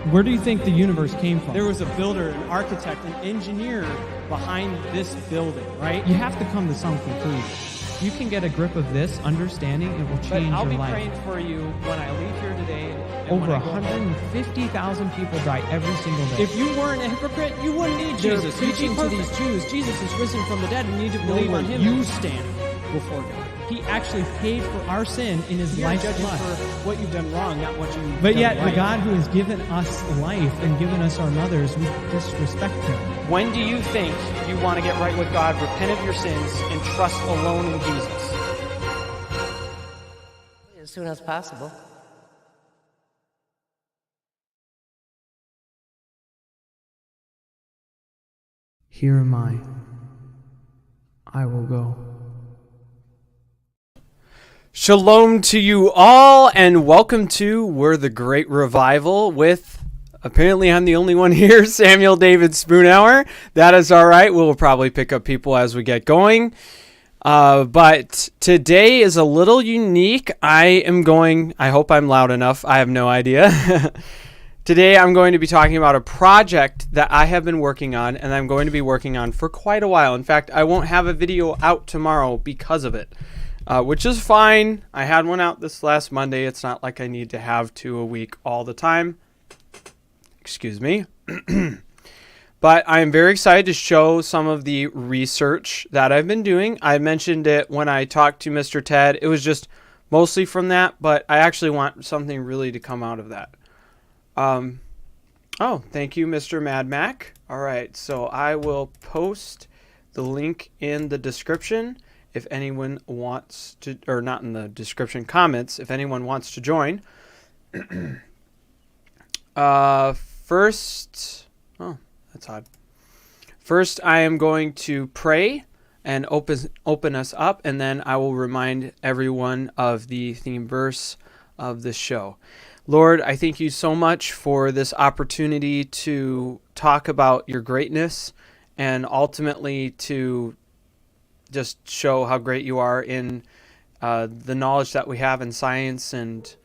Where do you think the universe came from? There was a builder, an architect, an engineer behind this building, right? You have to come to some conclusion. You can get a grip of this understanding, it will change I'll your be life. praying for you when I leave here today. And Over when I go home. 150,000 people die every single day. If you weren't a hypocrite, you wouldn't need They're Jesus. preaching You'd be perfect. to these Jews, Jesus is risen from the dead, and you need to No, believe on where him. you stand before God. He actually paid for our sin in his You're life's judging blood. for what you've done wrong, not what you've But done yet, right. the God who has given us life and given us our mothers, we disrespect him. When do you think you want to get right with God, repent of your sins, and trust alone in Jesus? As soon as possible. Here am I will go. Shalom to you all, and welcome to We're the Great Revival with, apparently I'm the only one here, Samuel David Spoonhour. That is all right. We'll probably pick up people as we get going. But today is a little unique. I hope I'm loud enough. I have no idea. Today I'm going to be talking about a project that I have been working on, and I'm going to be working on for quite a while. In fact, I won't have a video out tomorrow because of it. Which is fine. I had one out this last Monday. It's not like I need to have two a week all the time. Excuse me. But I am very excited to show some of the research that I've been doing. I mentioned it when I talked to Mr. Ted. It was just mostly from that, but I actually want something really to come out of that. Oh, thank you, Mr. Mad Mac. All right, so I will post the link in the description. If anyone wants to, or not in the description, comments, if anyone wants to join. First, that's odd. First, I am going to pray and open us up, and then I will remind everyone of the theme verse of the show. Lord, I thank you so much for this opportunity to talk about your greatness and ultimately to just show how great you are in the knowledge that we have in science, and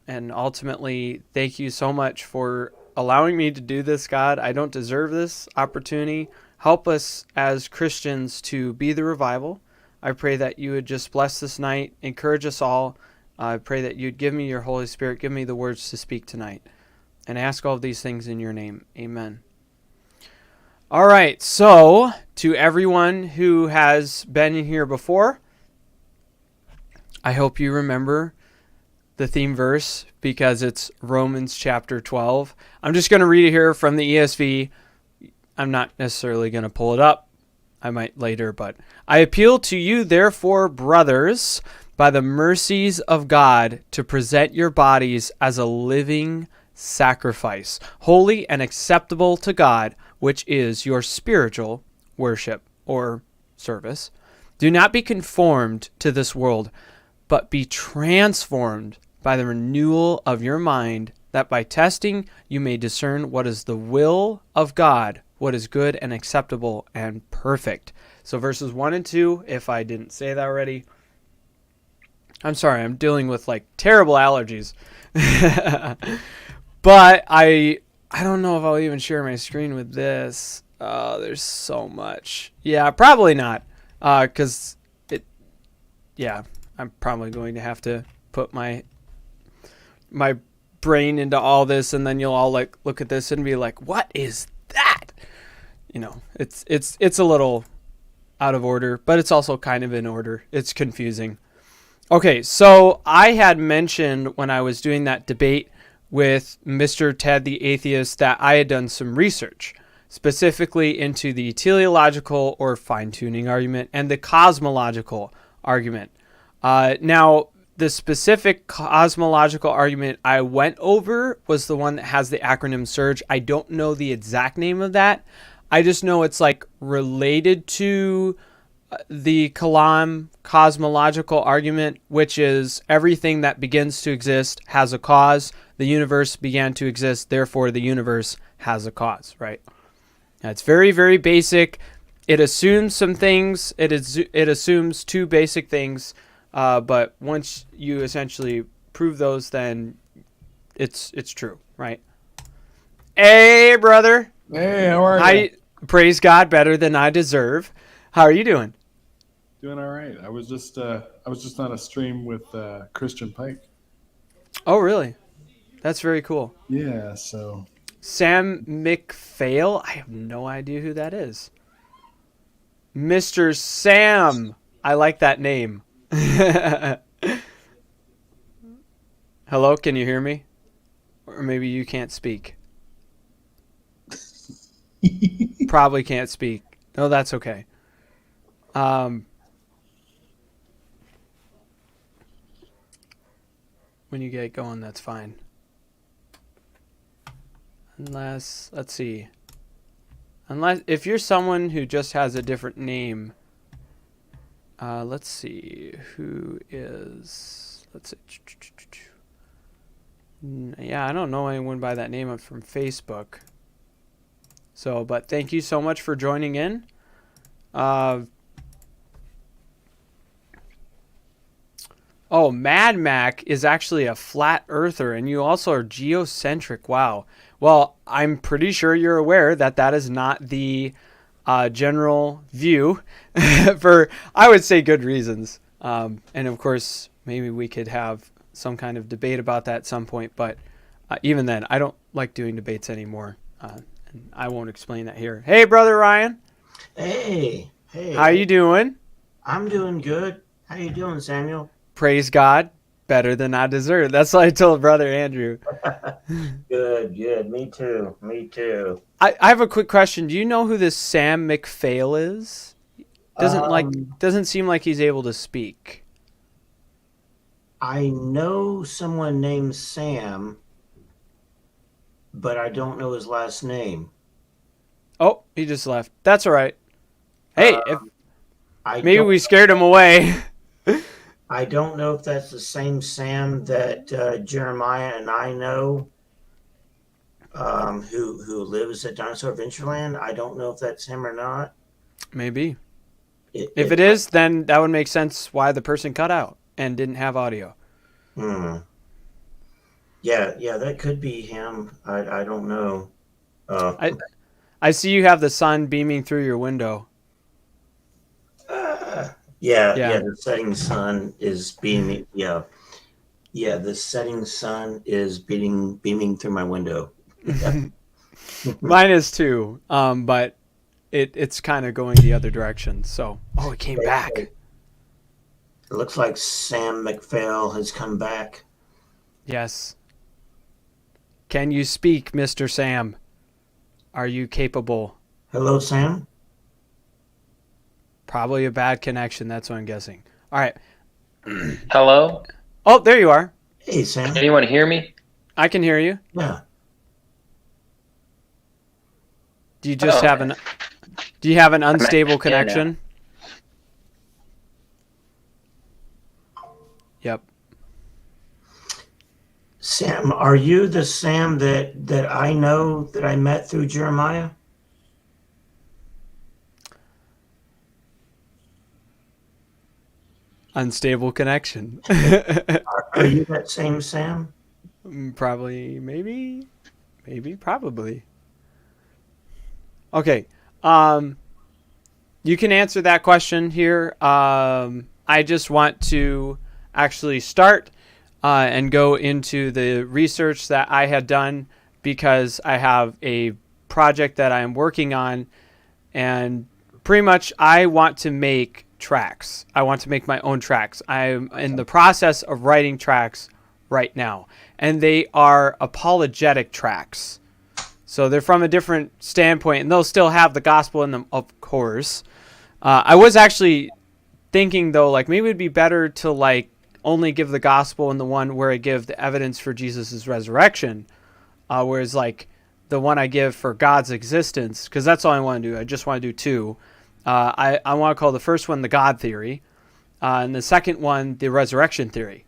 ultimately thank you so much for allowing me to do this, God. I don't deserve this opportunity. Help us as Christians to be the revival. I pray that you would just bless this night, encourage us all. I pray that you'd give me your Holy Spirit, give me the words to speak tonight, and ask all of these things in your name. Amen. All right, so to everyone who has been in here before, I hope you remember the theme verse because it's Romans chapter 12. I'm just going to read it here from the ESV. I'm not necessarily going to pull it up. I might later, but I appeal to you, therefore, brothers, by the mercies of God, to present your bodies as a living sacrifice, holy and acceptable to God, which is your spiritual worship or service. Do not be conformed to this world, but be transformed by the renewal of your mind, that by testing you may discern what is the will of God, what is good and acceptable and perfect. So verses 1 and 2, if I didn't say that already. I'm sorry, I'm dealing with like terrible allergies. But I don't know if I'll even share my screen with this. There's so much. Yeah, probably not. I'm probably going to have to put my brain into all this, and then you'll all like look at this and be like, "What is that?" You know, it's a little out of order, but it's also kind of in order. It's confusing. Okay, so I had mentioned when I was doing that debate with Mr. Ted the Atheist that I had done some research, specifically into the teleological or fine-tuning argument and the cosmological argument. Now, the specific cosmological argument I went over was the one that has the acronym SURGE. I don't know the exact name of that. I just know it's like related to the Kalam cosmological argument, which is everything that begins to exist has a cause. The universe began to exist, therefore the universe has a cause, right? Now, it's very, very basic. It assumes some things. It assumes two basic things, but once you essentially prove those, then it's true, right? Hey, brother. Hey, how are you? Praise God, better than I deserve. How are you doing? Doing all right. I was just on a stream with Christian Pike. Oh, really? That's very cool. Yeah, so Sam McPhail? I have no idea who that is. Mr. Sam. I like that name. Hello, can you hear me? Or maybe you can't speak. Probably can't speak. No, that's okay. When you get going, that's fine. Unless, let's see. Unless, if you're someone who just has a different name, let's see. Who is, let's see. Yeah, I don't know anyone by that name from Facebook. So, but thank you so much for joining in. Oh, Mad Mac is actually a flat earther, and you also are geocentric. Wow. Well, I'm pretty sure you're aware that that is not the general view for, I would say, good reasons. And of course, maybe we could have some kind of debate about that at some point. But even then, I don't like doing debates anymore. And I won't explain that here. Hey, Brother Ryan. Hey. How you doing? I'm doing good. How you doing, Samuel? Praise God, better than I deserve. That's what I told Brother Andrew. Good. Me too. I have a quick question. Do you know who this Sam McPhail is? Doesn't seem like he's able to speak. I know someone named Sam, but I don't know his last name. Oh, he just left. That's all right. Hey, maybe we scared him away. I don't know if that's the same Sam that Jeremiah and I know, who lives at Dinosaur Adventureland. I don't know if that's him or not. Maybe. If it is, then that would make sense why the person cut out and didn't have audio. Yeah, that could be him. I don't know. I see you have the sun beaming through your window. Yeah. The setting sun is beaming. Yeah. The setting sun is beaming through my window. Mine is too, but it's kind of going the other direction. So, it came back. It looks like Sam McPhail has come back. Yes. Can you speak, Mr. Sam? Are you capable? Hello, Sam. Probably a bad connection. That's what I'm guessing. All right. Hello? Oh, there you are. Hey, Sam. Anyone hear me? I can hear you. Yeah. Do you just have an unstable connection? Yep. Sam, are you the Sam that I know that I met through Jeremiah? Unstable connection. Are you that same Sam? Probably, maybe, probably. Okay. You can answer that question here. I just want to actually start and go into the research that I had done because I have a project that I am working on, and pretty much I want to make tracks. I want to make my own tracks. I'm in the process of writing tracks right now, and they are apologetic tracks. So they're from a different standpoint, and they'll still have the gospel in them, of course. I was actually thinking, though, like maybe it'd be better to like only give the gospel in the one where I give the evidence for Jesus' resurrection, whereas like the one I give for God's existence, because that's all I want to do. I just want to do two. I want to call the first one the God theory, and the second one the resurrection theory.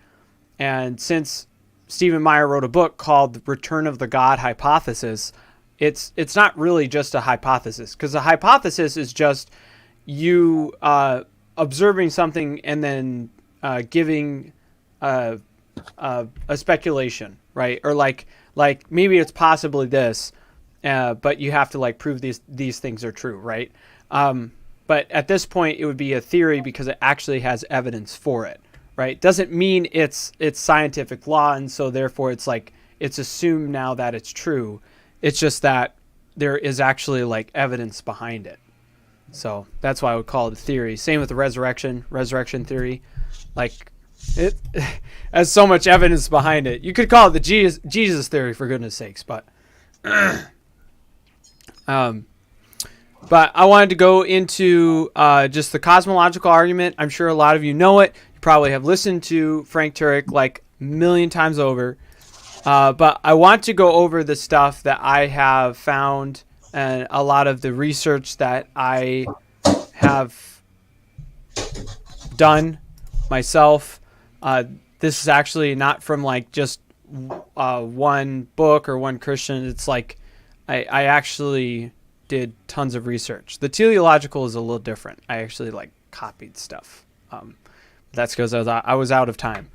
And since Stephen Meyer wrote a book called The Return of the God Hypothesis, it's not really just a hypothesis, because a hypothesis is just you observing something and then giving a speculation, right? Or like maybe it's possibly this, but you have to like prove these things are true, right? But at this point, it would be a theory because it actually has evidence for it, right? Doesn't mean it's scientific law, and so therefore it's assumed now that it's true. It's just that there is actually like evidence behind it. So that's why I would call it a theory. Same with the resurrection theory. Like it has so much evidence behind it. You could call it the Jesus theory, for goodness sakes, but but I wanted to go into just the cosmological argument. I'm sure a lot of you know it. You probably have listened to Frank Turek like a million times over. But I want to go over the stuff that I have found and a lot of the research that I have done myself. This is actually not from like just one book or one Christian. It's like I actually did tons of research. The teleological is a little different. I actually like copied stuff. That's because I was out of time.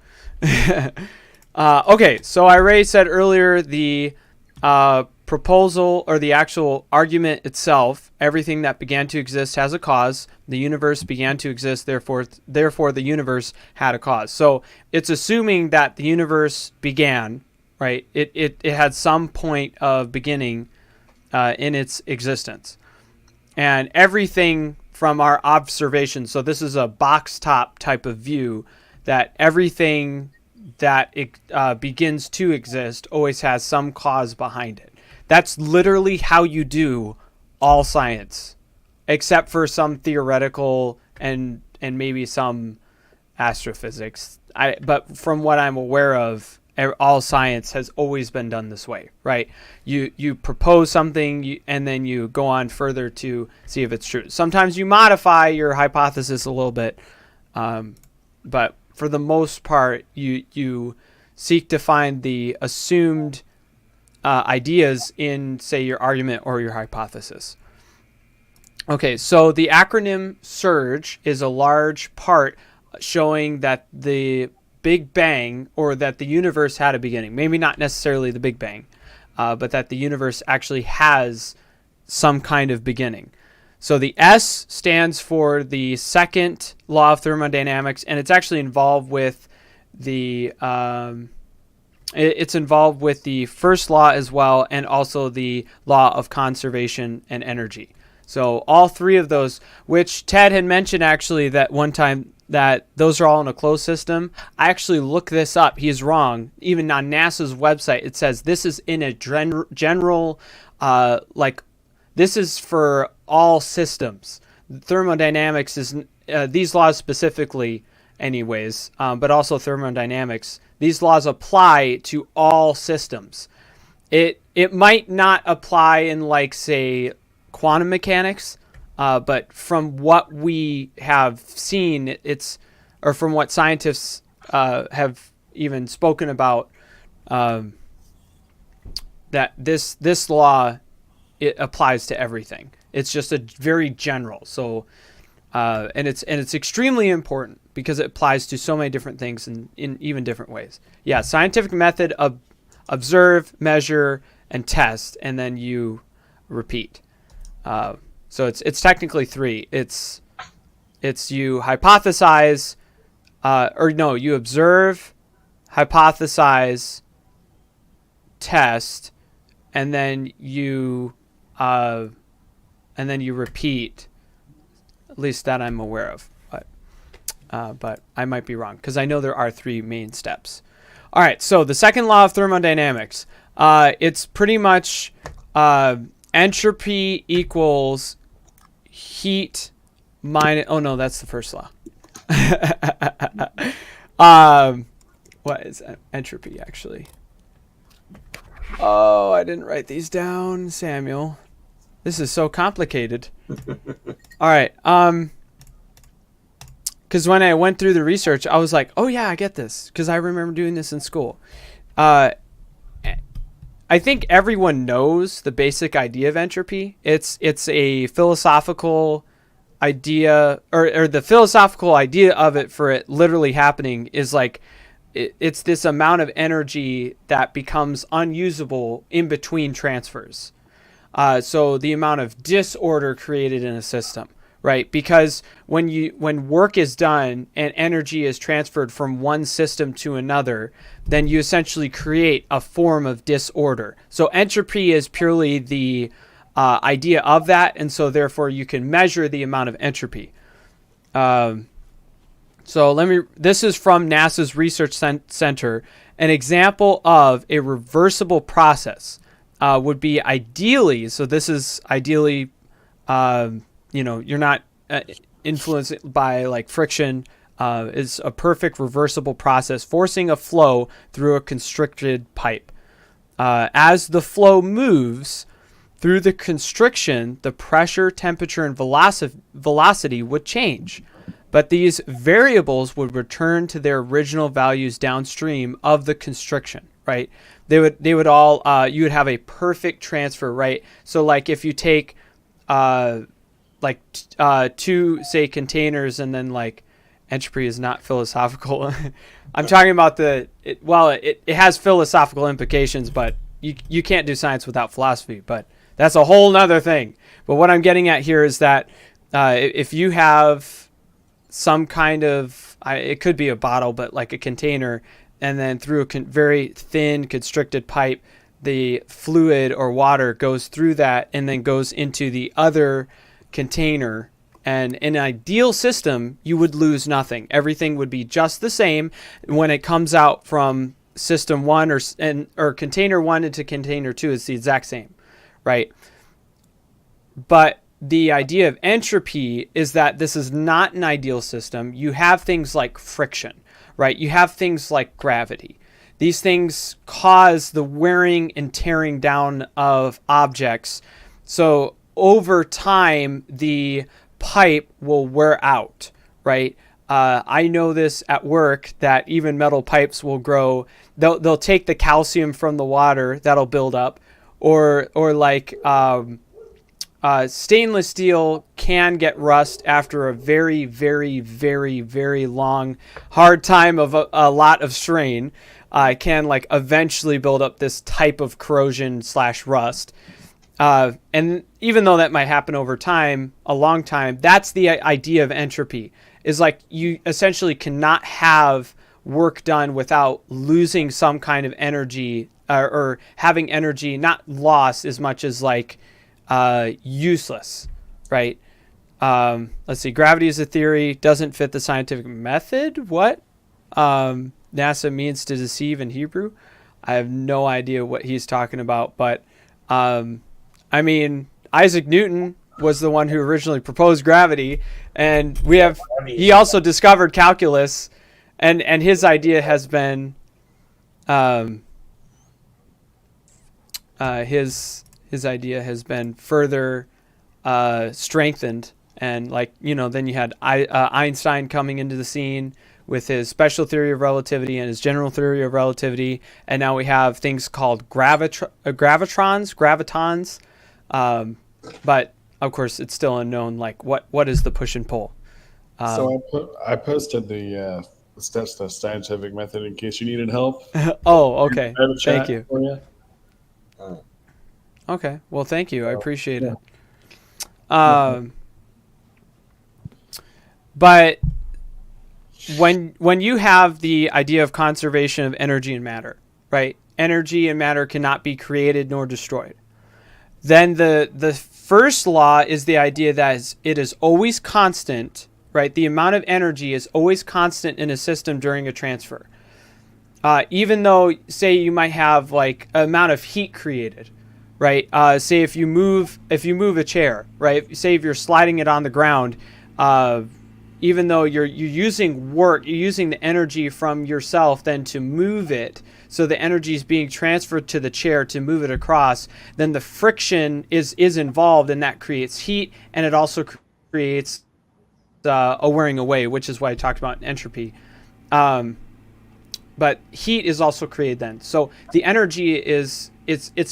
Okay, so I already said earlier the proposal or the actual argument itself, everything that began to exist has a cause. The universe began to exist, therefore the universe had a cause. So it's assuming that the universe began, right? It had some point of beginning in its existence. And everything from our observation, so this is a box top type of view, that everything that begins to exist always has some cause behind it. That's literally how you do all science, except for some theoretical and maybe some astrophysics. But from what I'm aware of, all science has always been done this way, right? You propose something and then you go on further to see if it's true. Sometimes you modify your hypothesis a little bit, but for the most part, you seek to find the assumed ideas in, say, your argument or your hypothesis. Okay, so the acronym SURGE is a large part showing that the Big Bang, or that the universe had a beginning. Maybe not necessarily the Big Bang, but that the universe actually has some kind of beginning. So the S stands for the second law of thermodynamics, and it's actually involved with the it's involved with the first law as well, and also the law of conservation and energy. So all three of those, which Ted had mentioned actually that one time, that those are all in a closed system. I actually looked this up. He's wrong. Even on NASA's website, it says this is in a general, like this is for all systems. Thermodynamics is, these laws specifically anyways, but also thermodynamics. These laws apply to all systems. It might not apply in like, say, quantum mechanics, but from what we have seen, or from what scientists have even spoken about, that this law, it applies to everything. It's just a very general. So, and it's extremely important because it applies to so many different things in even different ways. Yeah, scientific method of observe, measure, and test, and then you repeat. So it's technically three. It's you hypothesize, you observe, hypothesize, test, and then you repeat. At least that I'm aware of, but I might be wrong because I know there are three main steps. All right, so the second law of thermodynamics, it's pretty much entropy equals heat minus, oh no, that's the first law. What is entropy actually? Oh, I didn't write these down, Samuel. This is so complicated. All right. Because when I went through the research, I was like, oh yeah, I get this. Because I remember doing this in school. I think everyone knows the basic idea of entropy. It's a philosophical idea, or the philosophical idea of it for it literally happening is like it's this amount of energy that becomes unusable in between transfers. So the amount of disorder created in a system, right? Because when work is done and energy is transferred from one system to another, then you essentially create a form of disorder. So entropy is purely the idea of that, and so therefore you can measure the amount of entropy. This is from NASA's Research Center. An example of a reversible process would be ideally, so this is ideally, you're not influenced by like friction, is a perfect reversible process, forcing a flow through a constricted pipe. As the flow moves through the constriction, the pressure, temperature, and velocity would change. But these variables would return to their original values downstream of the constriction, right? They would all, you would have a perfect transfer, right? So like if you take two, say, containers, and then like entropy is not philosophical. I'm talking about it has philosophical implications, but you can't do science without philosophy, but that's a whole nother thing. But what I'm getting at here is that if you have some kind of, it could be a bottle, but like a container, and then through a very thin constricted pipe, the fluid or water goes through that and then goes into the other container. And in an ideal system, you would lose nothing. Everything would be just the same when it comes out from system one or container one into container two. It's the exact same, right? But the idea of entropy is that this is not an ideal system. You have things like friction, right? You have things like gravity. These things cause the wearing and tearing down of objects. So over time, the pipe will wear out, right? I know this at work that even metal pipes will grow. They'll take the calcium from the water that'll build up, or like stainless steel can get rust after a very, very, very, very long, hard time of a lot of strain. Can like eventually build up this type of corrosion / rust. And even though that might happen over time, a long time, that's the idea of entropy, is like you essentially cannot have work done without losing some kind of energy, or having energy not lost as much as like useless, right? Let's see. Gravity is a theory, doesn't fit the scientific method. What? NASA means to deceive in Hebrew. I have no idea what he's talking about, but I mean, Isaac Newton was the one who originally proposed gravity, and he also discovered calculus, and his idea has been his idea has been further strengthened, and like, then you had Einstein coming into the scene with his special theory of relativity and his general theory of relativity, and now we have things called gravitons. But of course, it's still unknown. Like, what is the push and pull? So I posted the steps to the scientific method in case you needed help. Oh, okay. I have a chat Thank you. for you. Okay. Well, thank you. I appreciate it. But when you have the idea of conservation of energy and matter, right? Energy and matter cannot be created nor destroyed. Then the first law is the idea that it is always constant, right? The amount of energy is always constant in a system during a transfer. Even though, say, you might have like an amount of heat created, right? Say if you move a chair, right? Say if you're sliding it on the ground, even though you're using the energy from yourself then to move it. So the energy is being transferred to the chair to move it across. Then the friction is involved, and that creates heat, and it also creates a wearing away, which is what I talked about in entropy. But heat is also created then. So the energy it's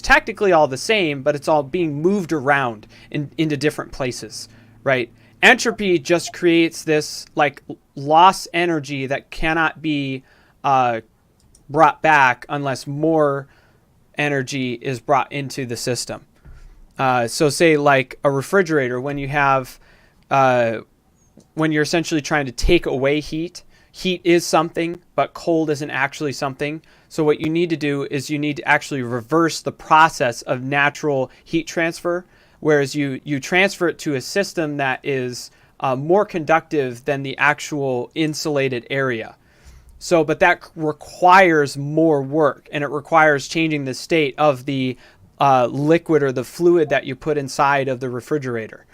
technically all the same, but it's all being moved around into different places, right? Entropy just creates this like lost energy that cannot be brought back unless more energy is brought into the system. So say like a refrigerator, when you have, when you're essentially trying to take away heat, heat is something, but cold isn't actually something. So what you need to do is you need to actually reverse the process of natural heat transfer, whereas you transfer it to a system that is more conductive than the actual insulated area. So, but that requires more work, and it requires changing the state of the liquid or the fluid that you put inside of the refrigerator.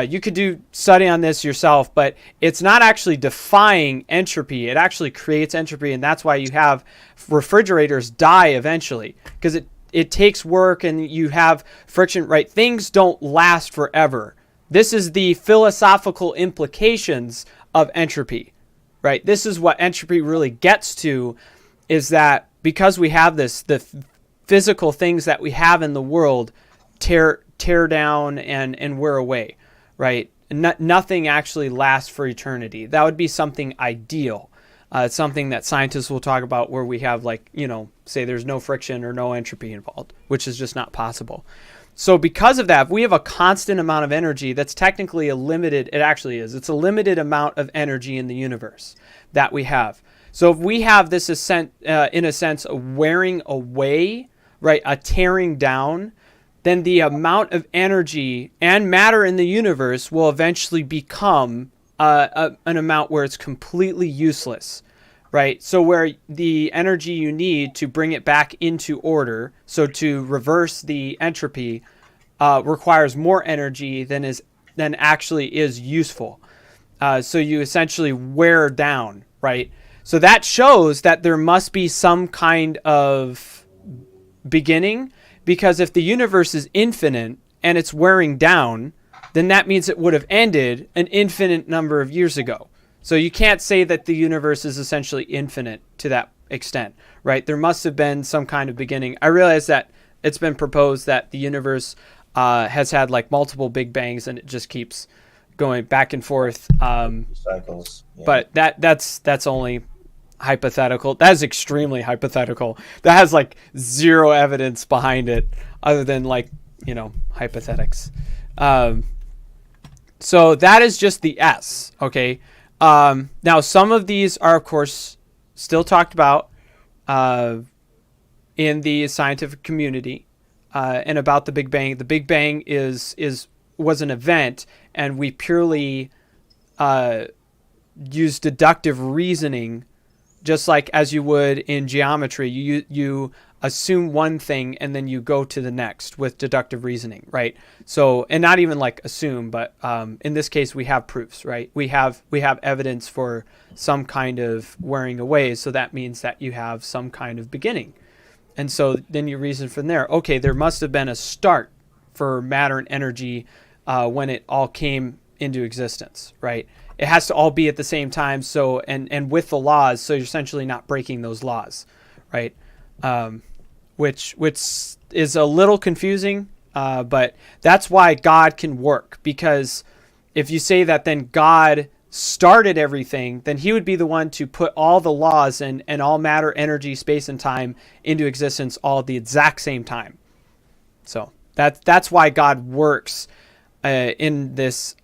You could do study on this yourself, but it's not actually defying entropy. It actually creates entropy, and that's why you have refrigerators die eventually, because it takes work and you have friction, right? Things don't last forever. This is the philosophical implications of entropy, right? This is what entropy really gets to, is that because we have this, the physical things that we have in the world tear down and wear away, right? Nothing actually lasts for eternity. That would be something ideal. It's something that scientists will talk about, where we have, like, say there's no friction or no entropy involved, which is just not possible. So because of that, if we have a constant amount of energy, that's technically it actually is. It's a limited amount of energy in the universe that we have. So if we have this in a sense, a wearing away, right, a tearing down, then the amount of energy and matter in the universe will eventually become an amount where it's completely useless, right? So where the energy you need to bring it back into order, so to reverse the entropy, requires more energy than actually is useful. So you essentially wear down, right? So that shows that there must be some kind of beginning, because if the universe is infinite and it's wearing down, then that means it would have ended an infinite number of years ago. So you can't say that the universe is essentially infinite to that extent, right? There must have been some kind of beginning. I realize that it's been proposed that the universe has had like multiple big bangs, and it just keeps going back and forth. Cycles. Yeah. But that's only hypothetical. That is extremely hypothetical. That has like zero evidence behind it, other than like, hypothetics. So that is just the S. Okay. Now some of these are of course still talked about in the scientific community, and about the Big Bang. The Big Bang was an event, and we purely use deductive reasoning. Just like as you would in geometry, you assume one thing and then you go to the next with deductive reasoning, right? So, and not even like assume, but in this case we have proofs, right? We have evidence for some kind of wearing away, so that means that you have some kind of beginning. And so then you reason from there, okay, there must have been a start for matter and energy when it all came into existence, right? It has to all be at the same time. So, and with the laws, so you're essentially not breaking those laws, right? Which is a little confusing, but that's why God can work. Because if you say that then God started everything, then he would be the one to put all the laws and all matter, energy, space, and time into existence all at the exact same time. So that's why God works in this,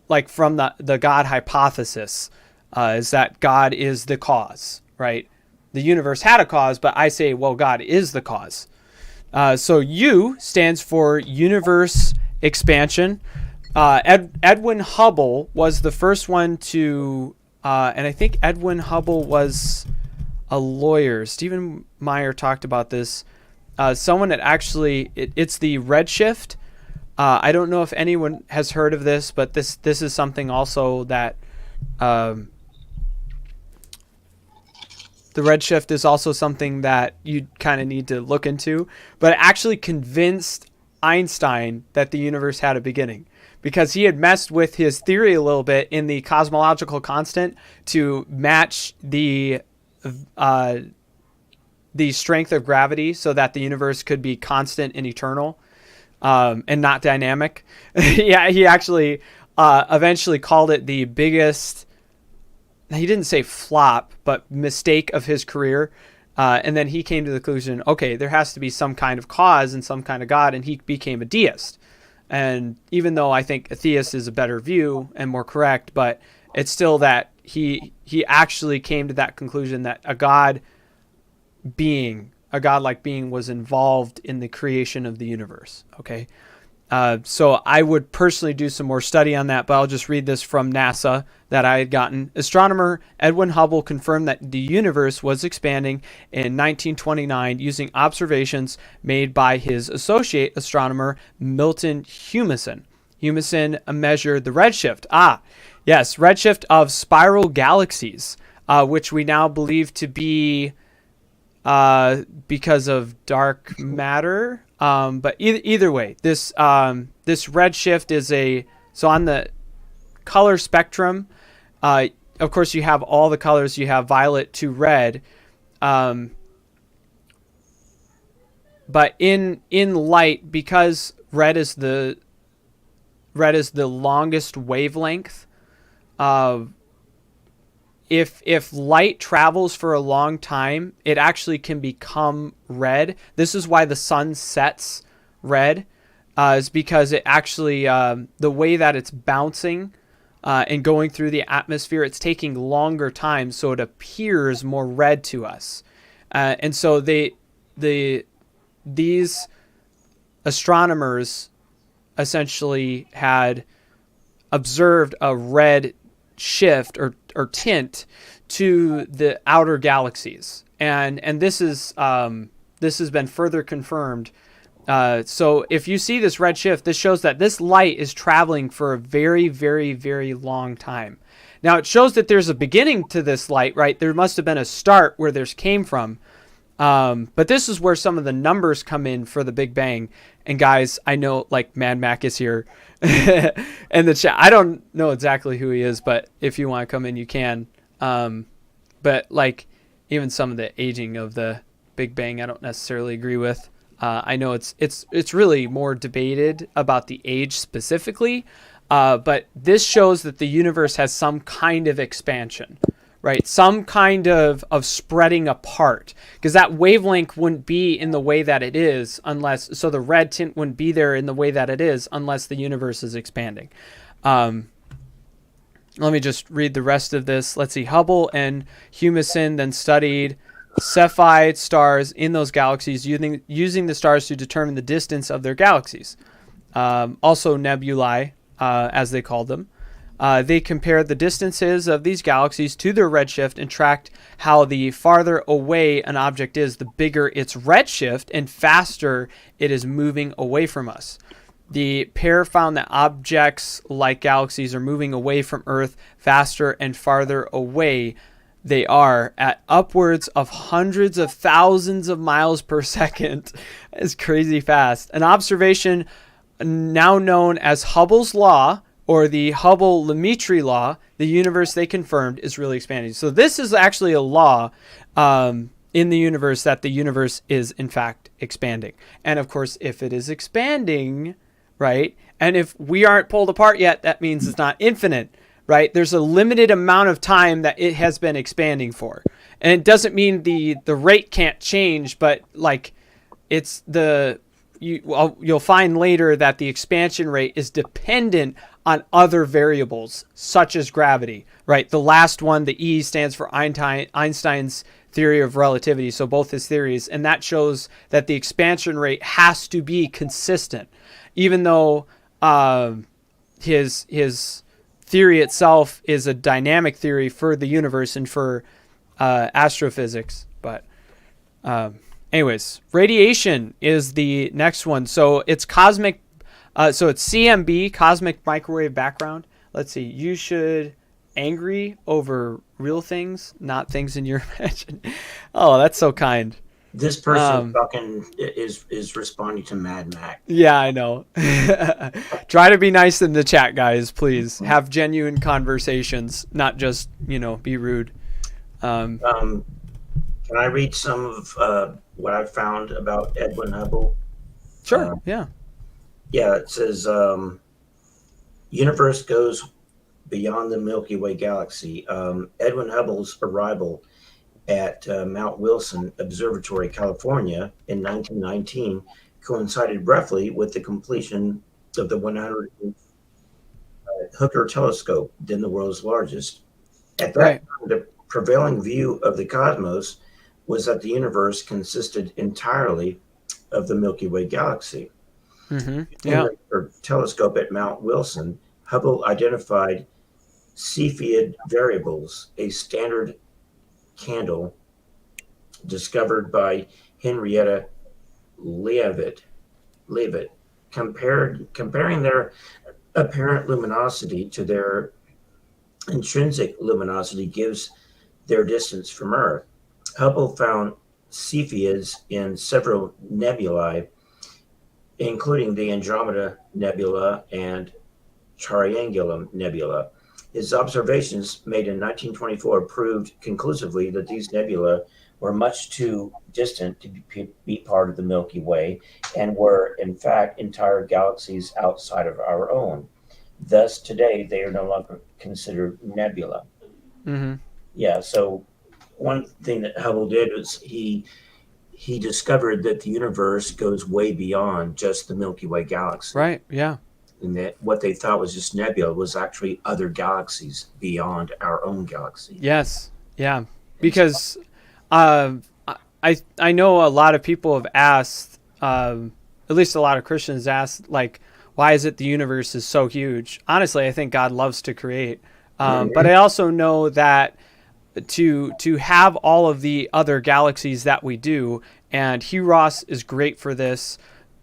like from the God hypothesis, is that God is the cause, right? The universe had a cause, but I say, well, God is the cause. So U stands for universe expansion. Edwin Hubble was the first one to, and I think Edwin Hubble was a lawyer. Stephen Meyer talked about this. Someone that actually, it's the redshift. I don't know if anyone has heard of this, but this is something also that the redshift is also something that you kind of need to look into. But it actually convinced Einstein that the universe had a beginning, because he had messed with his theory a little bit in the cosmological constant to match the strength of gravity so that the universe could be constant and eternal. And not dynamic. Yeah, he actually eventually called it the biggest he didn't say flop, but mistake of his career. And then he came to the conclusion, okay, there has to be some kind of cause and some kind of God, and he became a deist. And even though I think a theist is a better view and more correct, but it's still that he actually came to that conclusion that a godlike being was involved in the creation of the universe. Okay. So I would personally do some more study on that, but I'll just read this from NASA that I had gotten. Astronomer Edwin Hubble confirmed that the universe was expanding in 1929 using observations made by his associate astronomer Milton Humason. Humason measured the redshift. Yes, redshift of spiral galaxies, which we now believe to be because of dark matter. But either way, this redshift is so on the color spectrum, of course you have all the colors. You have violet to red. But in light, because red is the longest wavelength, if light travels for a long time, it actually can become red. This is why the sun sets red, is because it actually, the way that it's bouncing and going through the atmosphere, it's taking longer time, so it appears more red to us. And so these astronomers essentially had observed a red shift or tint to the outer galaxies, and this has been further confirmed. So if you see this red shift, this shows that this light is traveling for a very, very, very long time. Now it shows that there's a beginning to this light, right? There must have been a start where this came from. But this is where some of the numbers come in for the Big Bang. And guys, I know like Mad Mac is here in the chat. I don't know exactly who he is, but if you want to come in, you can. But like even some of the aging of the Big Bang, I don't necessarily agree with. I know it's really more debated about the age specifically. But this shows that the universe has some kind of expansion. Right, some kind of spreading apart, because that wavelength wouldn't be in the way that it is so the red tint wouldn't be there in the way that it is unless the universe is expanding. Let me just read the rest of this. Let's see. Hubble and Humason then studied Cepheid stars in those galaxies using the stars to determine the distance of their galaxies. Also nebulae, as they called them. They compared the distances of these galaxies to their redshift and tracked how the farther away an object is, the bigger its redshift and faster it is moving away from us. The pair found that objects like galaxies are moving away from Earth faster and farther away they are at upwards of hundreds of thousands of miles per second. It's crazy fast. An observation now known as Hubble's law, or the Hubble-Lemaitre law, the universe they confirmed is really expanding. So this is actually a law in the universe, that the universe is in fact expanding. And of course, if it is expanding, right, and if we aren't pulled apart yet, that means it's not infinite, right? There's a limited amount of time that it has been expanding for. And it doesn't mean the rate can't change, but like it's you'll find later that the expansion rate is dependent on other variables, such as gravity, right? The last one, the E, stands for Einstein's theory of relativity, so both his theories, and that shows that the expansion rate has to be consistent, even though his theory itself is a dynamic theory for the universe and for astrophysics. But anyways, radiation is the next one. So it's cosmic. So it's CMB, cosmic microwave background. Let's see. You should angry over real things, not things in your imagination. Oh, that's so kind. This person fucking is responding to Mad Mac. Yeah, I know. Try to be nice in the chat, guys. Please have genuine conversations, not just be rude. Can I read some of what I found about Edwin Hubble? Sure. Yeah. Yeah, it says universe goes beyond the Milky Way galaxy. Edwin Hubble's arrival at Mount Wilson Observatory, California in 1919 coincided roughly with the completion of the 100 Hooker telescope, then the world's largest. At that Right. time, the prevailing view of the cosmos was that the universe consisted entirely of the Milky Way galaxy. Mm-hmm. In Yeah. the Hooker telescope at Mount Wilson, Hubble identified Cepheid variables, a standard candle discovered by Henrietta Leavitt, comparing their apparent luminosity to their intrinsic luminosity gives their distance from Earth. Hubble found Cepheids in several nebulae, including the Andromeda Nebula and Triangulum Nebula. His observations made in 1924 proved conclusively that these nebula were much too distant to be part of the Milky Way and were, in fact, entire galaxies outside of our own. Thus, today, they are no longer considered nebula. Mm-hmm. Yeah, so one thing that Hubble did was he discovered that the universe goes way beyond just the Milky Way galaxy. Right. Yeah. And that what they thought was just nebula was actually other galaxies beyond our own galaxy. Yes. Yeah. Because I know a lot of people have asked, at least a lot of Christians asked, like, why is it the universe is so huge? Honestly, I think God loves to create. But I also know that to have all of the other galaxies that we do, and Ross is great for this,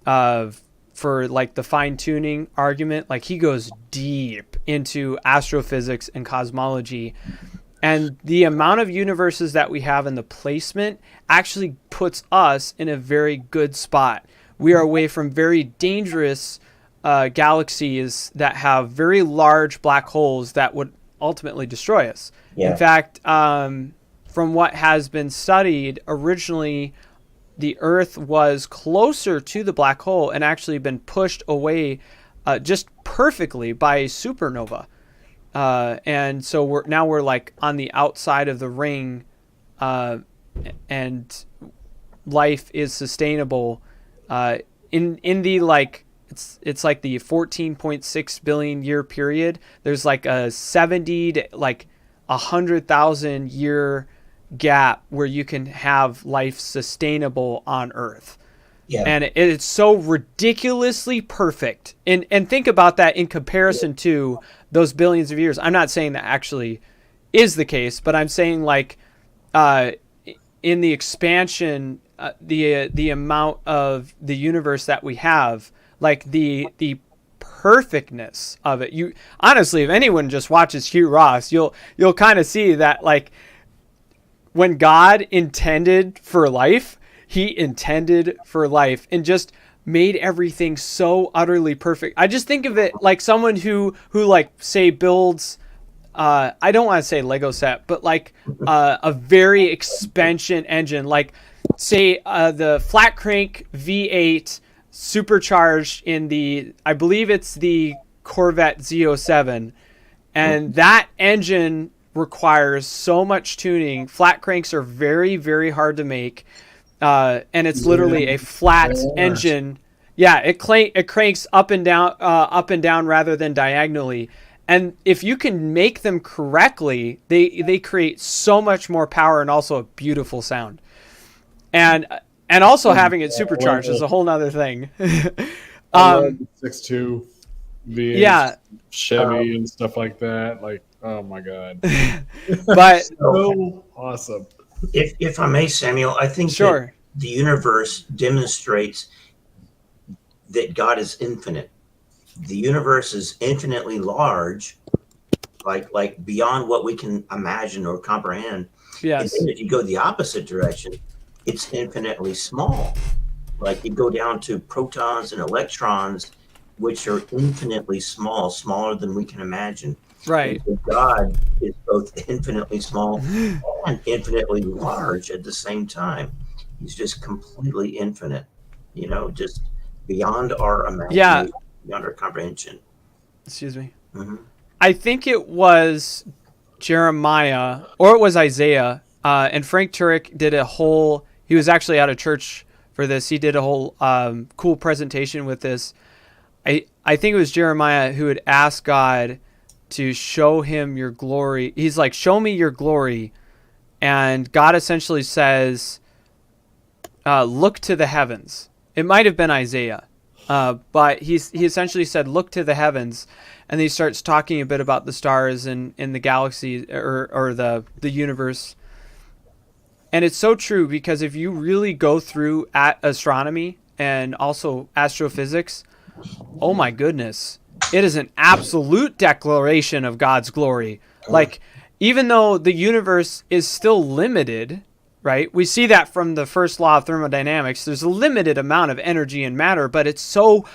for like the fine tuning argument. Like he goes deep into astrophysics and cosmology, and the amount of universes that we have and the placement actually puts us in a very good spot. We are away from very dangerous galaxies that have very large black holes that would ultimately destroy us. Yeah. In fact, from what has been studied, originally the Earth was closer to the black hole and actually been pushed away just perfectly by a supernova. And so we're like on the outside of the ring, and life is sustainable in the like it's like the 14.6 billion year period. There's like a 70 to like 100,000 year gap where you can have life sustainable on Earth. Yeah. And it's so ridiculously perfect. And think about that in comparison to those billions of years. I'm not saying that actually is the case, but I'm saying like in the expansion, the amount of the universe that we have, like the perfectness of it. You honestly, if anyone just watches Hugh Ross, you'll kind of see that like when God intended for life, he intended for life and just made everything so utterly perfect. I just think of it like someone who like say builds I don't want to say Lego set, but like a very expansion engine, like say the flat crank V8 supercharged in the, I believe it's the Corvette Z07, and that engine requires so much tuning. Flat cranks are very, very hard to make, and it's literally a flat engine. Yeah, it cranks up and down rather than diagonally. And if you can make them correctly, they create so much more power and also a beautiful sound. And also having it supercharged is a whole nother thing. 6.2 V8, Yeah. Chevy and stuff like that. Like, oh my God. But So awesome. If I may, Samuel, I think sure. that the universe demonstrates that God is infinite. The universe is infinitely large, like beyond what we can imagine or comprehend. Yes. And then if you go the opposite direction, it's infinitely small. Like you go down to protons and electrons, which are infinitely small, smaller than we can imagine. Right. And so God is both infinitely small and infinitely large at the same time. He's just completely infinite, just beyond our imagination, beyond our comprehension. Excuse me. Mm-hmm. I think it was Jeremiah or it was Isaiah. And Frank Turek did a whole. He was actually out of church for this. He did a whole cool presentation with this. I think it was Jeremiah who had asked God to show him your glory. He's like, show me your glory. And God essentially says, look to the heavens. It might have been Isaiah. But he essentially said, look to the heavens. And he starts talking a bit about the stars and in the galaxy or the universe. And it's so true because if you really go through astronomy and also astrophysics, oh my goodness, it is an absolute declaration of God's glory. Like, even though the universe is still limited, right? We see that from the first law of thermodynamics. There's a limited amount of energy and matter, but it's so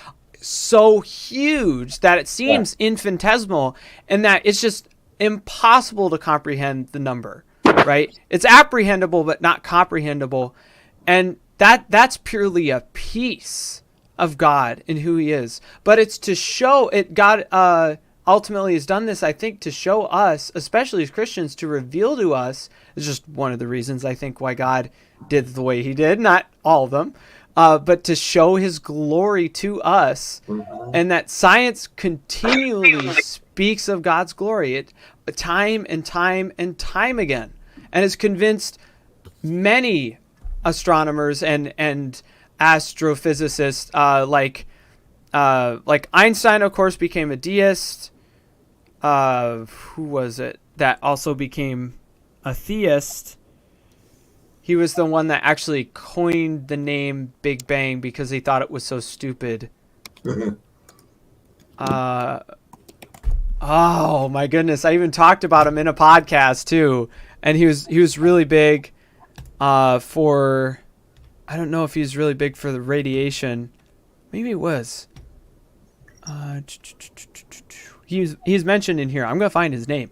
huge that it seems infinitesimal and that it's just impossible to comprehend the number, right? It's apprehendable, but not comprehensible. And that's purely a piece of God and who he is. But it's to show it. God ultimately has done this, I think, to show us, especially as Christians, to reveal to us. It's just one of the reasons I think why God did the way he did, not all of them, but to show his glory to us. And that science continually speaks of God's glory time and time and time again, and has convinced many astronomers and astrophysicists, like Einstein, of course, became a deist. Who was it that also became a theist? He was the one that actually coined the name Big Bang because he thought it was so stupid. Oh my goodness! I even talked about him in a podcast too, and he was really big for. I don't know if he was really big for the radiation. Maybe it was. He's mentioned in here. I'm gonna find his name.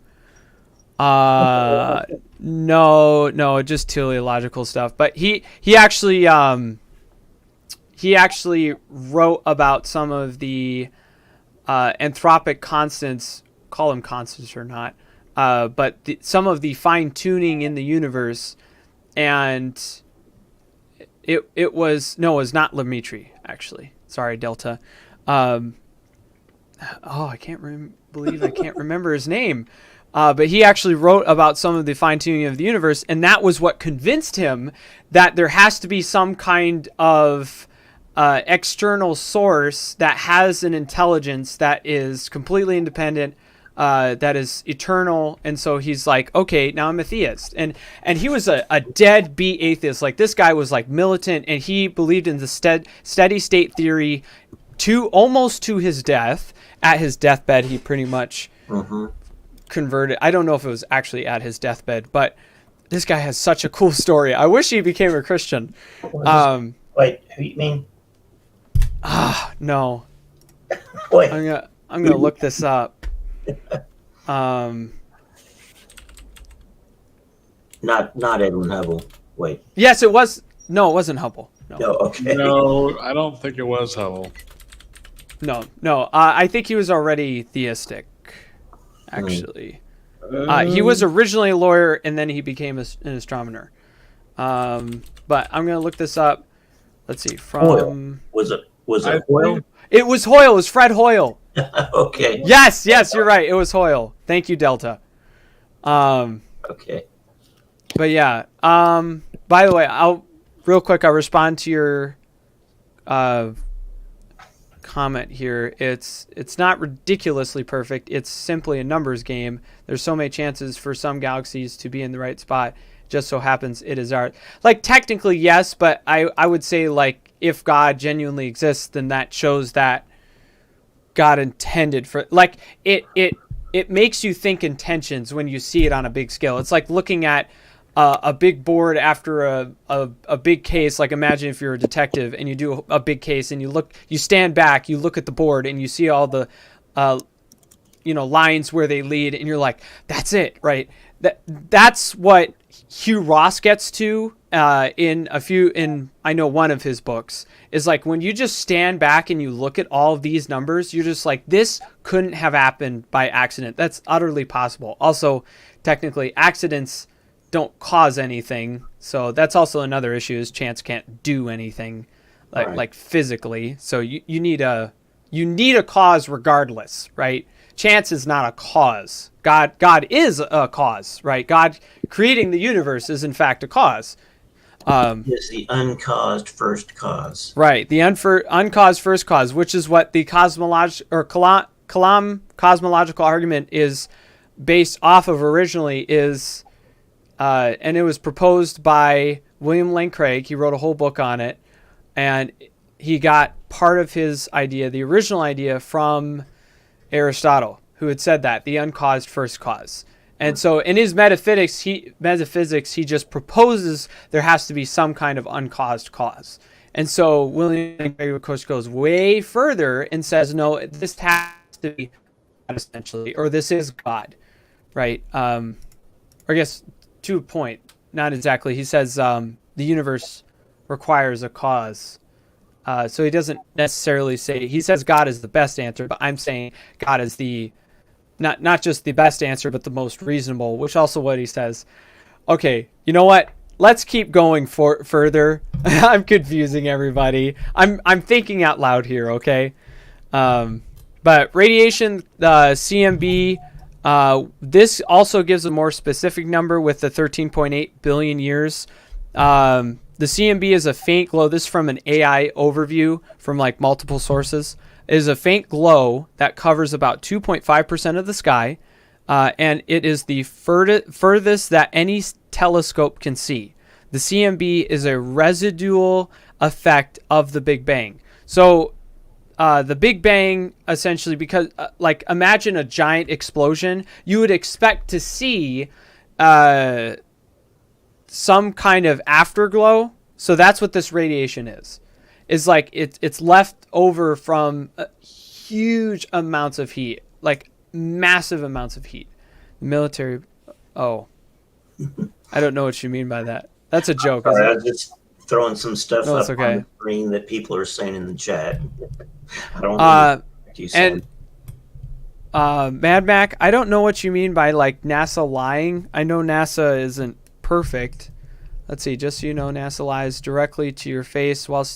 No, just teleological stuff. But he actually wrote about some of the anthropic constants. Call them constants or not, but some of the fine tuning in the universe, and it was not Lemaitre actually. Sorry, Delta. I can't believe I can't remember his name. But he actually wrote about some of the fine-tuning of the universe, and that was what convinced him that there has to be some kind of external source that has an intelligence that is completely independent, that is eternal. And so he's like, okay, now I'm a theist. And he was a deadbeat atheist. Like, this guy was like militant, and he believed in the steady state theory almost to his death. At his deathbed, he pretty much converted. I don't know if it was actually at his deathbed, but this guy has such a cool story. I wish he became a Christian. Wait, who you mean? No. Wait. I'm gonna look this up. Not Edwin Hubble. Wait. Yes, it was. No, it wasn't Hubble. No, okay. No, I don't think it was Hubble. No. I think he was already theistic, actually. He was originally a lawyer, and then he became an astronomer. But I'm going to look this up. Let's see. Hoyle. Was it Hoyle? It was Hoyle. It was Fred Hoyle. Okay. Yes, you're right. It was Hoyle. Thank you, Delta. Okay. But yeah. By the way, I'll respond to your comment here. It's not ridiculously perfect. It's simply a numbers game. There's so many chances for some galaxies to be in the right spot. Just so happens it is ours. Like, technically, yes, but I would say, like, if God genuinely exists, then that shows that God intended for, like, it makes you think intentions when you see it on a big scale. It's like looking at a big board after a big case. Like, imagine if you're a detective and you do a big case and you stand back, you look at the board and you see all the lines where they lead, and you're like, that's it, right? That's what Hugh Ross gets to in I know one of his books is like when you just stand back and you look at all of these numbers, you're just like, this couldn't have happened by accident. That's utterly possible. Also, technically, accidents don't cause anything, so that's also another issue. Is chance can't do anything like physically. So you need a cause regardless, right? Chance is not a cause. God is a cause, right? God creating the universe is in fact a cause. Is the uncaused first cause. Right, the uncaused first cause, which is what the Kalam cosmological argument is based off of originally, is, and it was proposed by William Lane Craig. He wrote a whole book on it, and he got part of his idea, the original idea, from Aristotle, who had said that, the uncaused first cause. And so in his metaphysics, he just proposes there has to be some kind of uncaused cause. And so William Lane Craig, of course, goes way further and says, no, this has to be God, essentially, or this is God, right? Or I guess to a point, not exactly. He says the universe requires a cause. So he doesn't necessarily say, he says God is the best answer, but I'm saying God is the, not just the best answer, but the most reasonable, which also what he says. Okay, you know what? Let's keep going further. I'm confusing everybody. I'm thinking out loud here, okay? But radiation, CMB, this also gives a more specific number with the 13.8 billion years. The CMB is a faint glow. This is from an AI overview from like multiple sources. It is a faint glow that covers about 2.5% of the sky, and it is the furthest that any telescope can see. The CMB is a residual effect of the Big Bang. So the Big Bang, essentially, because like imagine a giant explosion, you would expect to see some kind of afterglow. So that's what this radiation is like it's left over from huge amounts of heat, like massive amounts of heat. Military. Oh, I don't know what you mean by that. That's a joke. Sorry, I was just throwing some stuff No, up it's okay. on the screen that people are saying in the chat. I don't know what you said. And Mad Mac, I don't know what you mean by like NASA lying. I know NASA isn't perfect. Let's see, just so you know, NASA lies directly to your face while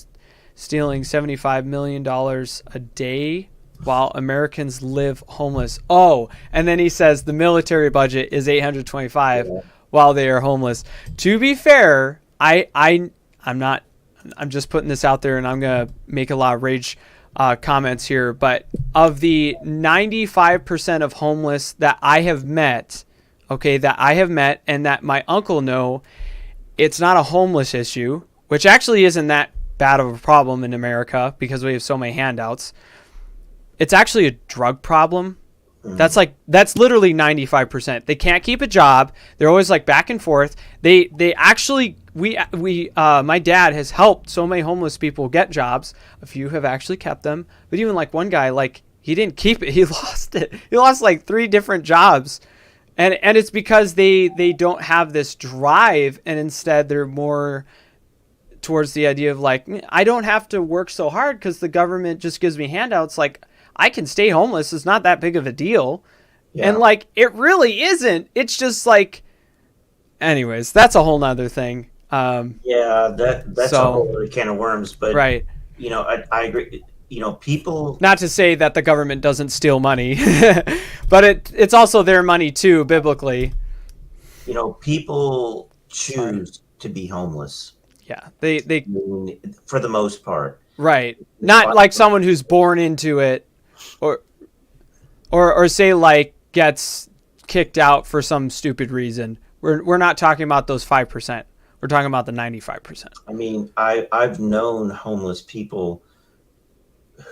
stealing $75 million a day while Americans live homeless. Oh, and then he says the military budget is $825 while they are homeless. To be fair, I'm just putting this out there, and I'm going to make a lot of rage comments here, but of the 95% of homeless that I have met, and that my uncle know, it's not a homeless issue, which actually isn't that bad of a problem in America because we have so many handouts. It's actually a drug problem. That's literally 95%. They can't keep a job. They're always like back and forth. They actually, my dad has helped so many homeless people get jobs. A few have actually kept them, but even like one guy, like he didn't keep it. He lost it. He lost like 3 different jobs. And it's because they don't have this drive, and instead they're more towards the idea of like, I don't have to work so hard because the government just gives me handouts. Like I can stay homeless. It's not that big of a deal. Yeah. And like, it really isn't. It's just like, anyways, that's a whole nother thing. Yeah, that's a whole other can of worms, but right. You know, I agree. You know, people, not to say that the government doesn't steal money, but it's also their money too, biblically. You know, people choose to be homeless. Yeah, they for the most part. Right. Not like someone who's born into it or say like gets kicked out for some stupid reason. We're not talking about those 5%. We're talking about the 95%. I mean, I've known homeless people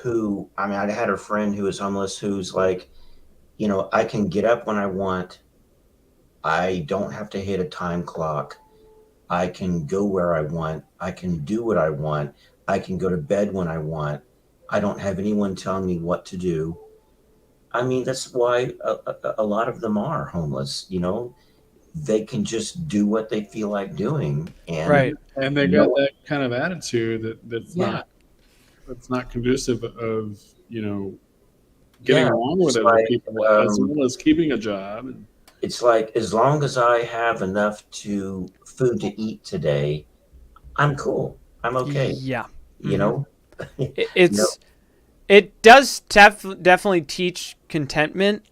who, I mean, I had a friend who was homeless who's like, you know, I can get up when I want. I don't have to hit a time clock. I can go where I want. I can do what I want. I can go to bed when I want. I don't have anyone telling me what to do. I mean, that's why a lot of them are homeless, you know. they can just do what they feel like doing, and Right. And they got that kind of attitude Yeah. that's not conducive of getting yeah, along with it's other like people as well as keeping a job. And it's like as long as I have enough to food to eat today, I'm cool. I'm okay. Yeah. You hmm know. It, No. it's it does definitely teach contentment,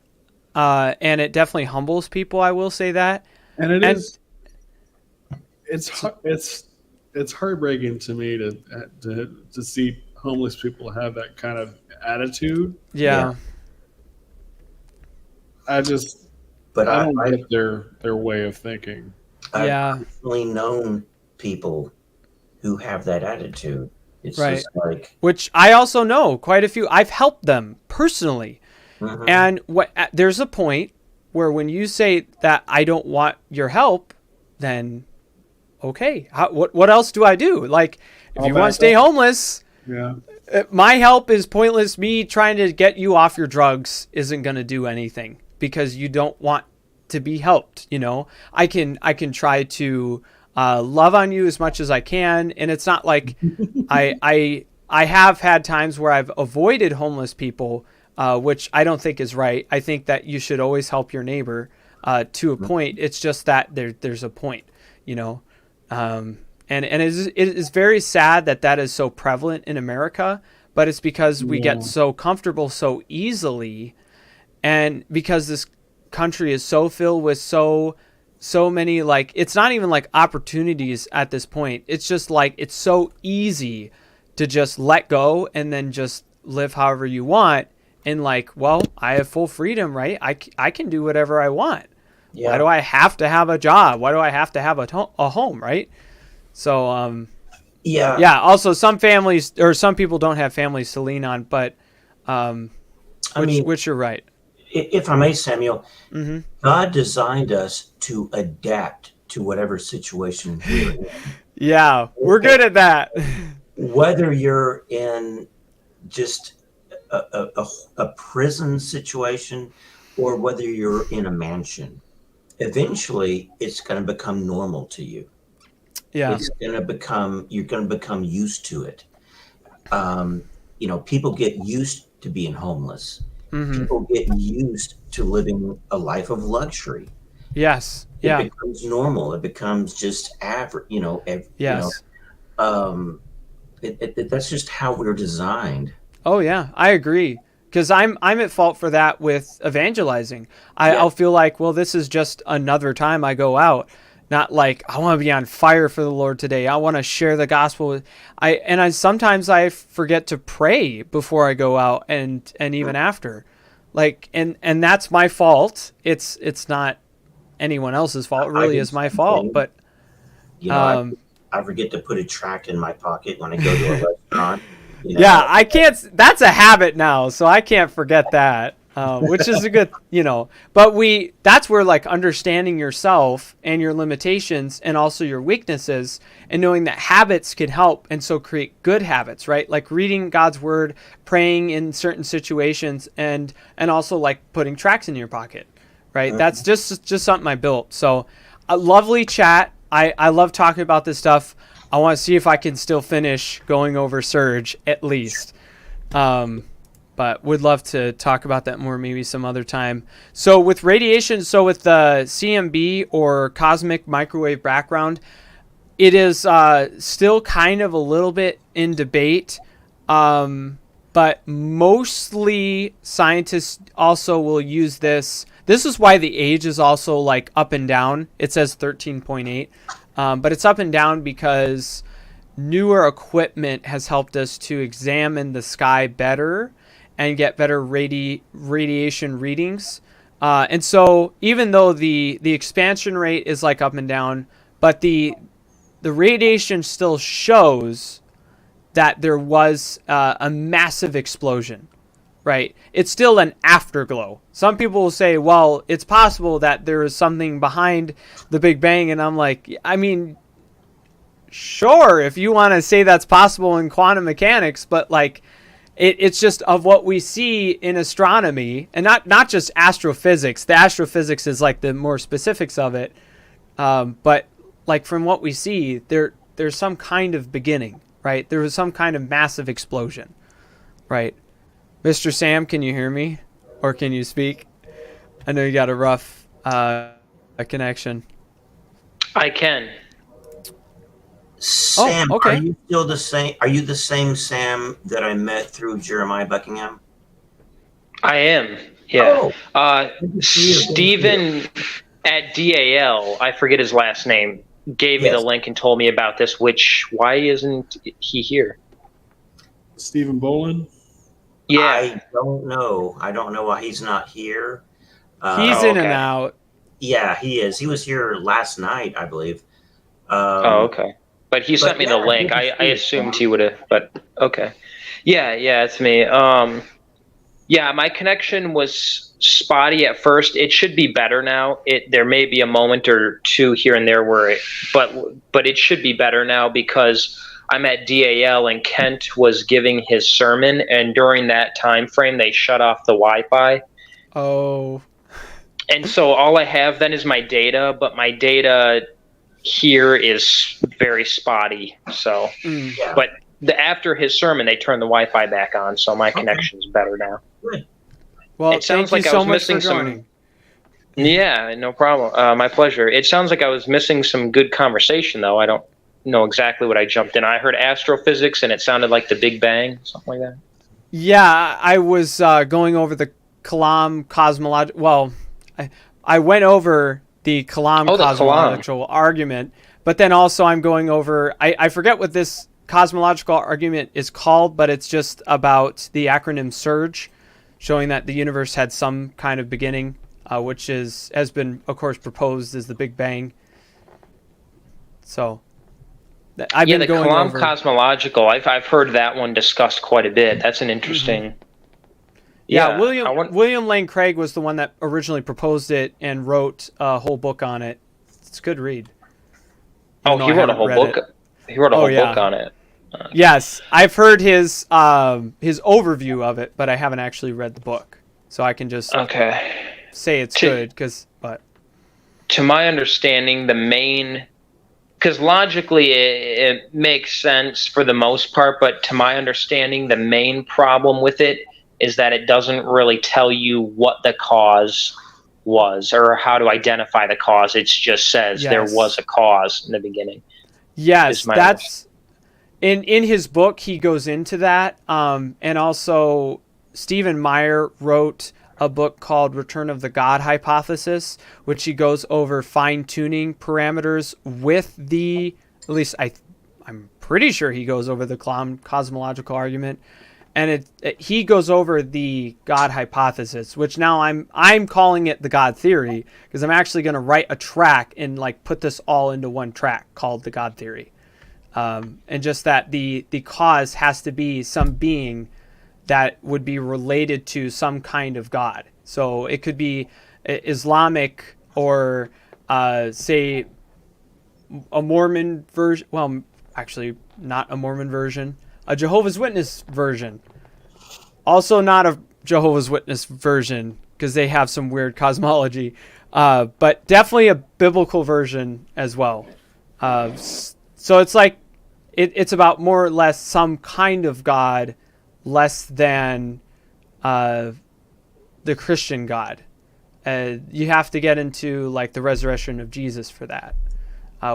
and it definitely humbles people. I will say that. and it And is it's heartbreaking to me to see homeless people have that kind of attitude. yeah, I just But I I, don't I get their way of thinking. I've yeah, personally known people who have that attitude. It's right. just like, Which I also know quite a few. I've helped them personally. mhm. And there's a point where when you say that I don't want your help, then okay, what else do I do? Like, if I'll you want to back stay up. homeless, Yeah. my help is pointless. Me trying to get you off your drugs isn't going to do anything because you don't want to be helped. I can try to love on you as much as I can, and it's not like I have had times where I've avoided homeless people, which I don't think is right. I think that you should always help your neighbor to a point. It's just that there's a point, you know. And it is very sad that is so prevalent in America, but it's because we Yeah. get so comfortable so easily, and because this country is so filled with so many, like, it's not even like opportunities at this point. It's just like it's so easy to just let go and then just live however you want, and like, well, I have full freedom, right? I can do whatever I want. Why do Yeah, I have to have a job? Why do I have to have a home, right? So, yeah. yeah. Also, some families or some people don't have families to lean on, but um, I which mean, which you're right. if I may, Samuel, hmm God designed us to adapt to whatever situation we're in. Yeah, we're good at that. Whether you're in just a prison situation or whether you're in a mansion, eventually it's going to become normal to you. Yeah. You're going to become used to it. Um, people get used to being homeless. hmm People get used to living a life of luxury. Yes. It Yeah. becomes normal. It becomes just average. Yes. Um, that's just how we're designed. Oh yeah, I agree. Because I'm at fault for that with evangelizing. Yeah. I'll feel like, well, this is just another time I go out. Not like I want to be on fire for the Lord today. I want to share the gospel with I sometimes I forget to pray before I go out and even after. Like and that's my fault. It's not anyone else's fault. It I really do is the my same fault. thing. But You know, I, um I forget to put a tract in my pocket when I go to a restaurant. yeah, I can't. That's a habit now, so I can't forget that, which is a good, But that's where like understanding yourself and your limitations and also your weaknesses and knowing that habits can help and so create good habits, right? Like reading God's word, praying in certain situations, and also like putting tracts in your pocket, right? That's just something I built. So, a lovely chat. I love talking about this stuff. I want to see if I can still finish going over Surge at least. But would love to talk about that more maybe some other time. So with radiation, so with the CMB or cosmic microwave background, it is still kind of a little bit in debate. But mostly scientists also will use this. This is why the age is also like up and down. It says 13.8. But it's up and down because newer equipment has helped us to examine the sky better and get better radiation readings. And so even though the expansion rate is like up and down, but the radiation still shows that there was a massive explosion, right? It's still an afterglow. Some people will say, well, it's possible that there is something behind the Big Bang. And I'm like, I mean, sure, if you want to say that's possible in quantum mechanics, but like it's just of what we see in astronomy and not just astrophysics. The astrophysics is like the more specifics of it. But like from what we see, there's some kind of beginning, right? There was some kind of massive explosion, right? Mr. Sam, can you hear me, or can you speak? I know you got a rough connection. I can. Sam, okay. are you still the same? Are you the same Sam that I met through Jeremiah Buckingham? I am. Yeah. Oh. Good to see you. Stephen at DAL, I forget his last name, gave me the Yes. link and told me about this, why isn't he here? Stephen Bolin. Yeah. I don't know. I don't know why he's not here. He's Oh, in and okay. out. Yeah, he is. He was here last night, I believe. Oh, okay. But he sent me the yeah, link. good to I see you, assumed Sam. he would have, but okay. Yeah, it's me. Yeah, my connection was spotty at first. It should be better now. There may be a moment or two here and there but it should be better now because I'm at DAL and Kent was giving his sermon, and during that time frame they shut off the Wi-Fi. Oh. And so all I have then is my data, but my data here is very spotty. So, Yeah. but after his sermon, they turned the Wi-Fi back on, so my connection's better now. Good. Well, It sounds thank like you I so was much missing for joining. Yeah, no problem. My pleasure. It sounds like I was missing some good conversation, though. I don't know exactly what I jumped in. I heard astrophysics, and it sounded like the Big Bang, something like that. Yeah, I was going over the Kalam cosmological. Well, I went over the Kalam Oh, the cosmological argument, but then also I'm going over. I forget what this cosmological argument is called, but it's just about the acronym SURGE, showing that the universe had some kind of beginning, which has been, of course, proposed as the Big Bang. So I've been the going Kalam over cosmological. I've heard that one discussed quite a bit. That's an interesting. Yeah, I William Lane Craig was the one that originally proposed it and wrote a whole book on it. It's a good read. Oh, Even though he I wrote a haven't whole read book. it. He wrote a Oh, whole yeah. book on it. Yes, I've heard his overview of it, but I haven't actually read the book, so I can just Okay. say it's To- good. To my understanding, because logically it makes sense for the most part, but to my understanding, the main problem with it is that it doesn't really tell you what the cause was or how to identify the cause. It just says there Yes. was a cause in the beginning. Yes, is my that's in his book. He goes into that, and also Stephen Meyer wrote a book called Return of the God Hypothesis, which he goes over fine-tuning parameters with at least I'm pretty sure he goes over the cosmological argument, and he goes over the God hypothesis, which now I'm calling it the God theory, because I'm actually going to write a track and like put this all into one track called the God theory, and just that the cause has to be some being that would be related to some kind of God. So it could be Islamic or say a Mormon version. Well, actually not a Mormon version. A Jehovah's Witness version. Also not a Jehovah's Witness version because they have some weird cosmology. But definitely a biblical version as well. So it's like it's about more or less some kind of God less than the Christian God. You have to get into like the resurrection of Jesus for that.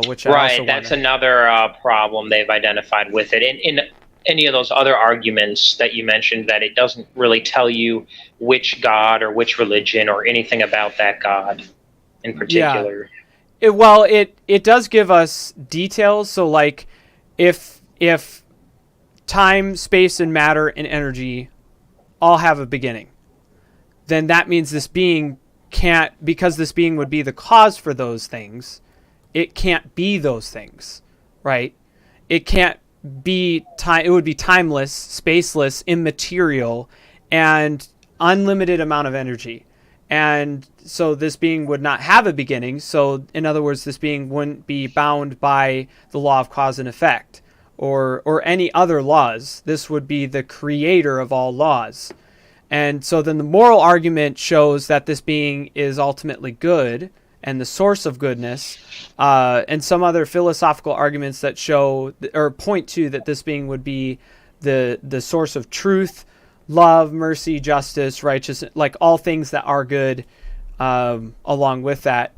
Which I Right, also that's wanna- another problem they've identified with it. In any of those other arguments that you mentioned, that it doesn't really tell you which God or which religion or anything about that God in particular. It does give us details. So like if time, space, and matter and energy all have a beginning, then that means this being can't, because this being would be the cause for those things, it can't be those things, right? It can't be time. It would be timeless, spaceless, immaterial, and unlimited amount of energy. And so this being would not have a beginning. So in other words, this being wouldn't be bound by the law of cause and effect or any other laws. This would be the creator of all laws. And so then the moral argument shows that this being is ultimately good and the source of goodness, and some other philosophical arguments that show or point to that this being would be the source of truth, love, mercy, justice, righteousness, like all things that are good, along with that.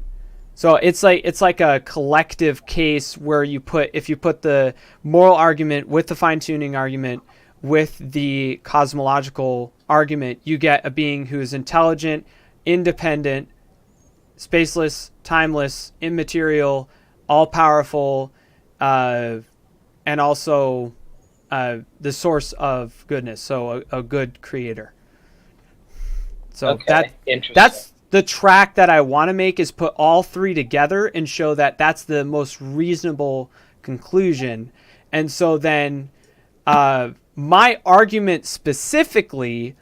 So it's like a collective case where if you put the moral argument with the fine-tuning argument with the cosmological argument, you get a being who is intelligent, independent, spaceless, timeless, immaterial, all-powerful, and also the source of goodness. So a good creator. So Okay, interesting. that's the track that I want to make, is put all three together and show that that's the most reasonable conclusion. And so then my argument specifically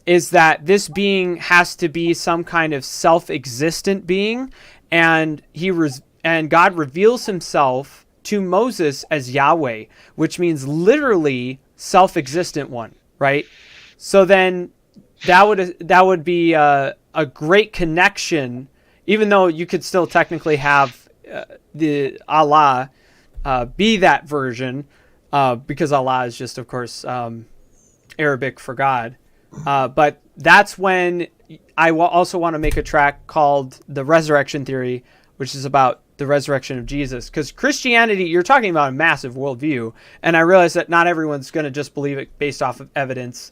is that this being has to be some kind of self-existent being, and God reveals himself to Moses as Yahweh, which means literally self-existent one, right? So then that would be a great connection, even though you could still technically have the Allah be that version, because Allah is just, of course, Arabic for God. But that's when I also want to make a track called The Resurrection Theory, which is about the resurrection of Jesus. Because Christianity, you're talking about a massive worldview, and I realize that not everyone's going to just believe it based off of evidence.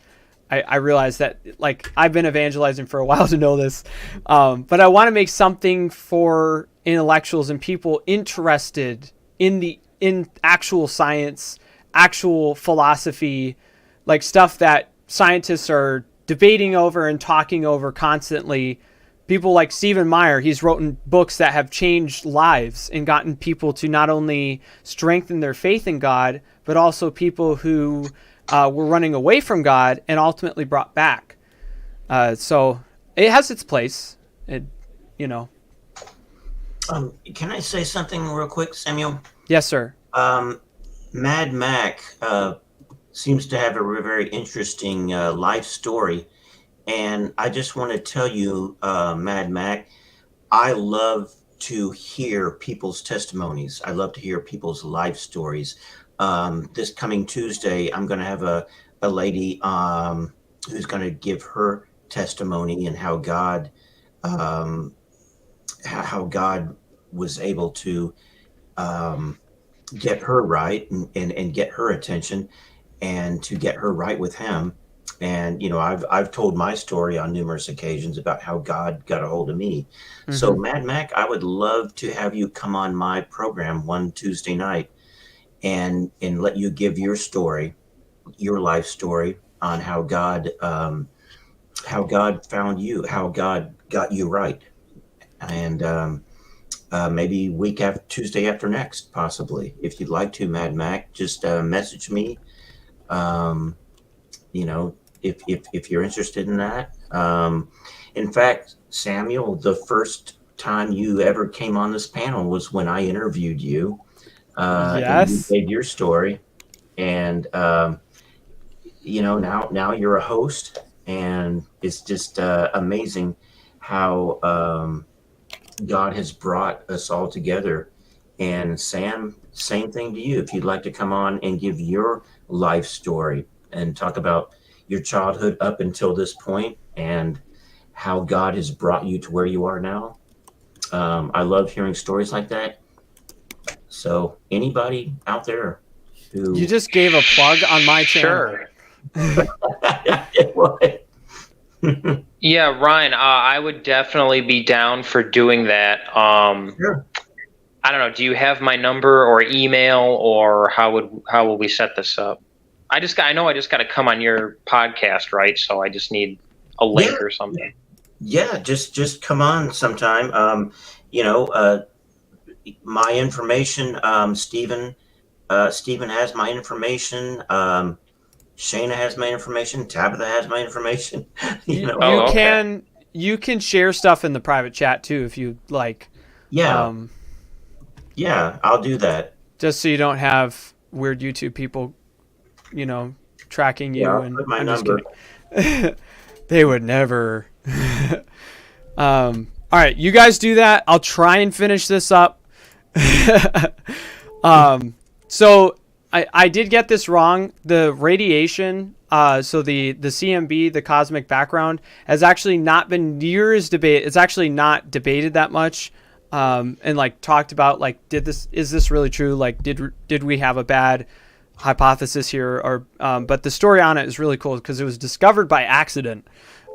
I realize that, like, I've been evangelizing for a while to know this, but I want to make something for intellectuals and people interested in actual science, actual philosophy, like stuff that scientists are debating over and talking over constantly. People like Stephen Meyer, he's written books that have changed lives and gotten people to not only strengthen their faith in God, but also people who were running away from God and ultimately brought back. So it has its place. Can I say something real quick, Samuel? Yes, sir. Mad Mac seems to have a very interesting life story. And I just want to tell you, Mad Mac, I love to hear people's testimonies. I love to hear people's life stories. This coming Tuesday, I'm going to have a lady who's going to give her testimony and how God was able to get her right and get her attention and to get her right with him. And, I've told my story on numerous occasions about how God got a hold of me. Mm-hmm. So, Mad Mac, I would love to have you come on my program one Tuesday night and let you give your story, your life story on how God found you, how God got you right. And maybe Tuesday after next, possibly. If you'd like to, Mad Mac, just message me. If you're interested in that. In fact, Samuel, the first time you ever came on this panel was when I interviewed you. Yes. And you gave your story. And, now you're a host. And it's just amazing how God has brought us all together. And Sam, same thing to you. If you'd like to come on and give your life story and talk about your childhood up until this point and how God has brought you to where you are now. I love hearing stories like that. So anybody out there who... You just gave a plug on my channel. Sure. Yeah, Ryan, I would definitely be down for doing that. Sure. I don't know. Do you have my number or email, or how will we set this up? I know I just got to come on your podcast, right? So I just need a link or something. Yeah, just come on sometime. My information. Stephen has my information. Shayna has my information. Tabitha has my information. You can share stuff in the private chat too if you like. Yeah. Yeah, I'll do that. Just so you don't have weird YouTube people, tracking you. Yeah, and put my I'm number. just kidding. They would never. All All right, you guys do that. I'll try and finish this up. So I did get this wrong. The radiation, so the CMB, the cosmic background, has actually not been near as debated. It's actually not debated that much, and like talked about like, is this really true? Like, did we have a bad hypothesis here? Or but the story on it is really cool because it was discovered by accident,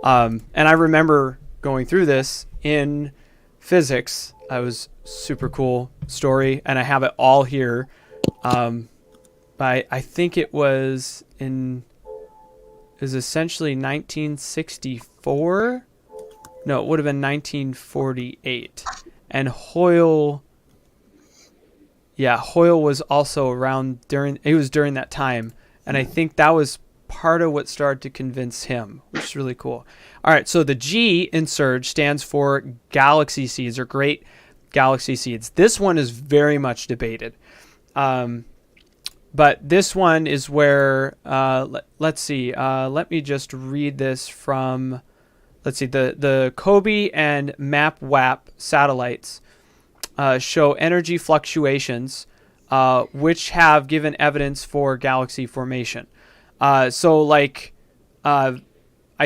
and I remember going through this in physics. It was super cool story, and I have it all here. I think it was essentially 1964. No, it would have been 1948. And Hoyle was also around during that time. And I think that was part of what started to convince him, which is really cool. All right, so the G in Surge stands for galaxy seeds, or great galaxy seeds. This one is very much debated. But this one is where, let's see, let me just read this from, let's see, the COBE and MAP-WAP satellites show energy fluctuations, which have given evidence for galaxy formation. So, like, I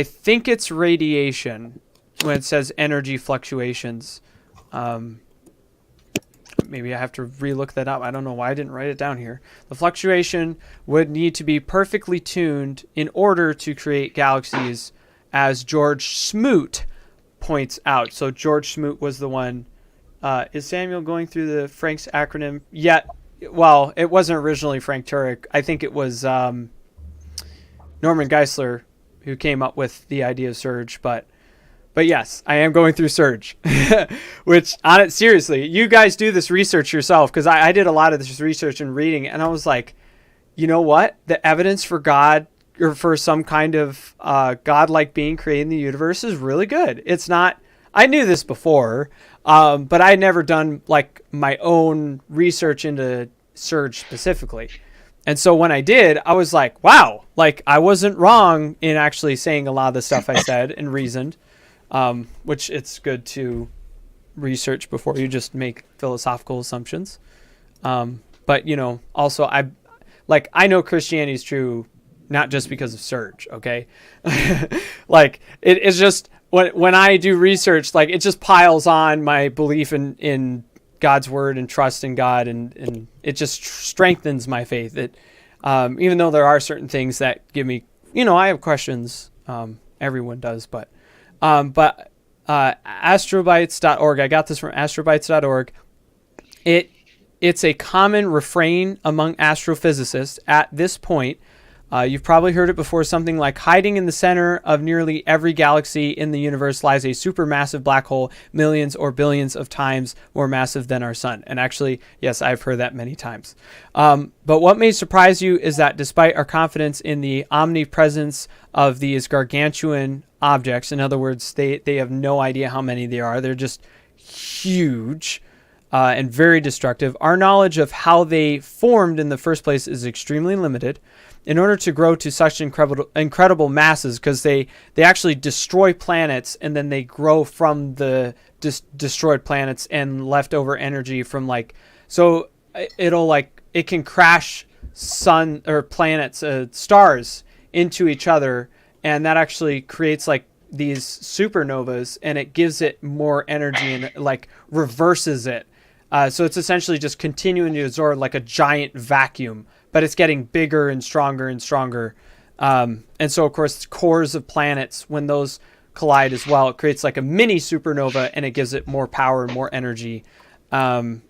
think it's radiation when it says energy fluctuations. Maybe I have to relook that up. I don't know why I didn't write it down here. The fluctuation would need to be perfectly tuned in order to create galaxies, as George Smoot points out. So George Smoot was the one. Is Samuel going through the Frank's acronym yet? Well, it wasn't originally Frank Turek. I think it was Norman Geisler who came up with the idea of Surge, but yes, I am going through Surge, which on it, seriously, you guys do this research yourself, because I did a lot of this research and reading, and I was like, you know what? The evidence for God, or for some kind of godlike being creating the universe, is really good. It's not, I knew this before, but I had never done like my own research into Surge specifically. And so when I did, I was like, wow, like I wasn't wrong in actually saying a lot of the stuff I said and reasoned. Which it's good to research before you just make philosophical assumptions. But, you know, also I know Christianity is true, not just because of Surge. Okay. Like it's just when I do research, like it just piles on my belief in God's word and trust in God. And it just strengthens my faith. Even though there are certain things that give me, you know, I have questions, everyone does, but astrobytes.org, I got this from astrobytes.org. It's a common refrain among astrophysicists at this point. You've probably heard it before, something like, hiding in the center of nearly every galaxy in the universe lies a supermassive black hole, millions or billions of times more massive than our sun. And actually, yes, I've heard that many times. But what may surprise you is that despite our confidence in the omnipresence of these gargantuan objects, in other words, they have no idea how many they are, they're just huge and very destructive, our knowledge of how they formed in the first place is extremely limited. In order to grow to such incredible masses, because they actually destroy planets and then they grow from the destroyed planets and leftover energy from so it can crash sun or planets, stars into each other, and that actually creates these supernovas, and it gives it more energy and reverses it. So it's essentially just continuing to absorb like a giant vacuum, but it's getting bigger and stronger and stronger. And so, of course, cores of planets, when those collide as well, it creates like a mini supernova, and it gives it more power and more energy. But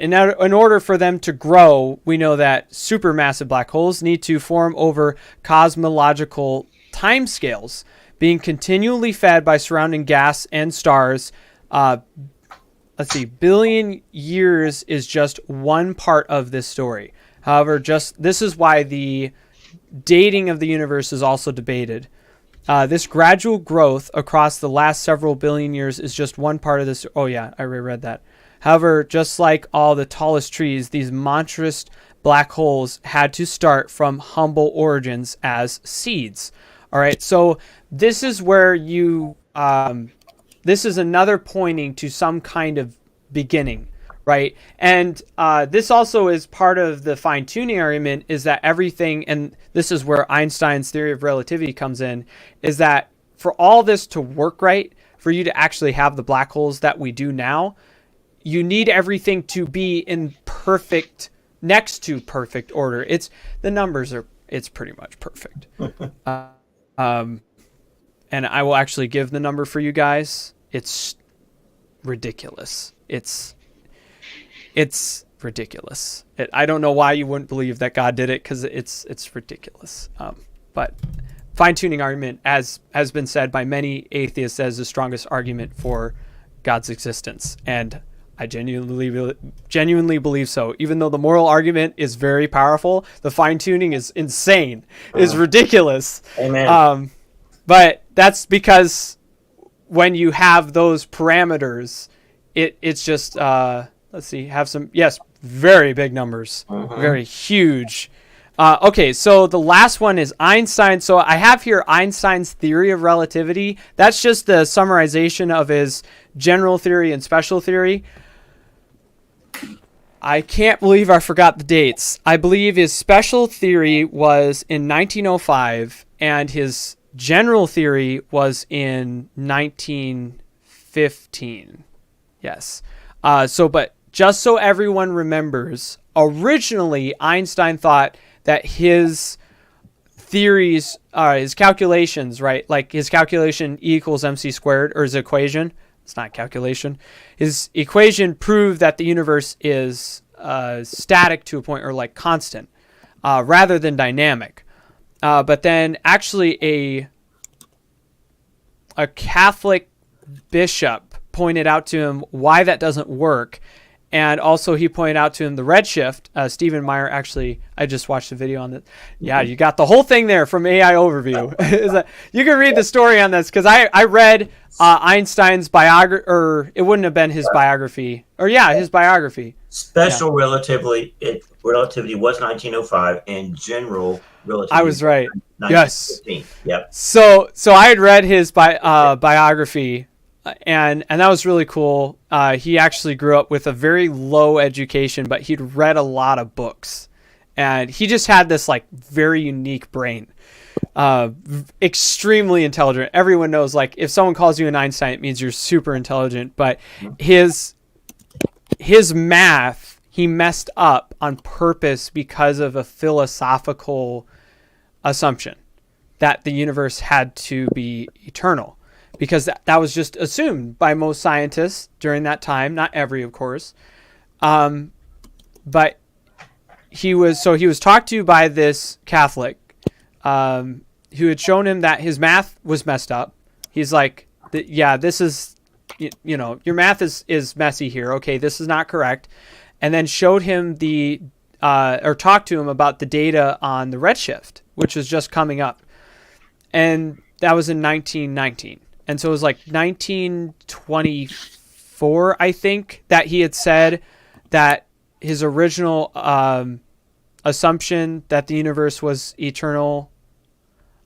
in order for them to grow, we know that supermassive black holes need to form over cosmological timescales, being continually fed by surrounding gas and stars. Billion years is just one part of this story. However, this is why the dating of the universe is also debated. This gradual growth across the last several billion years is just one part of this. Oh yeah, I reread that. However, just like all the tallest trees, these monstrous black holes had to start from humble origins as seeds. All right, so this is where you this is another pointing to some kind of beginning, right? And this also is part of the fine-tuning argument, is that everything, and this is where Einstein's theory of relativity comes in, is that for all this to work right, for you to actually have the black holes that we do now, you need everything to be in perfect, next to perfect order. It's pretty much perfect. And I will actually give the number for you guys. It's ridiculous. It's ridiculous. I don't know why you wouldn't believe that God did it, because it's ridiculous. But fine-tuning argument, as has been said by many atheists, as the strongest argument for God's existence, and I genuinely believe so. Even though the moral argument is very powerful, the fine-tuning is insane. Is ridiculous. Amen. But that's because when you have those parameters, it's just let's see, very big numbers, very huge. Okay, so the last one is Einstein. So I have here Einstein's theory of relativity. That's just the summarization of his general theory and special theory. I can't believe I forgot the dates. I believe his special theory was in 1905, and his general theory was in 1915. Yes. But just so everyone remembers, originally Einstein thought that his theories, his calculations, right? Like his calculation E equals mc squared, or his equation. It's not calculation. His equation proved that the universe is static to a point, or like constant, rather than dynamic. But then actually a Catholic bishop pointed out to him why that doesn't work. And also he pointed out to him the redshift. Stephen Meyer, actually, I just watched a video on that. Yeah, you got the whole thing there from AI Overview. You can read the story on this, because I read Einstein's biography, or it wouldn't have been his biography. Or yeah, his biography. Special relativity was 1905, and general relativity. I was right. Yes. Yep. So I had read his biography, and that was really cool. He actually grew up with a very low education, but he'd read a lot of books, and he just had this like very unique brain. Extremely intelligent. Everyone knows, like, if someone calls you an Einstein, it means you're super intelligent. But his math, he messed up on purpose because of a philosophical assumption that the universe had to be eternal, because that was just assumed by most scientists during that time. Not every, of course. But he was talked to by this Catholic who had shown him that his math was messed up. He's like, this is, your math is messy here. Okay, this is not correct. And then showed him or talked to him about the data on the redshift, which was just coming up. And that was in 1919. And so it was like 1924, I think, that he had said that his original assumption that the universe was eternal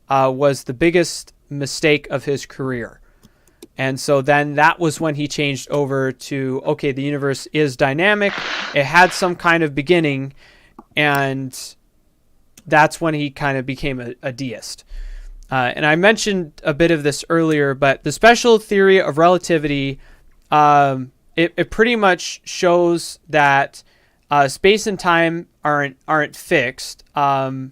was the biggest mistake of his career. And so then that was when he changed over to, okay, the universe is dynamic. It had some kind of beginning. And that's when he kind of became a deist. And I mentioned a bit of this earlier, but the special theory of relativity, it pretty much shows that space and time aren't fixed, or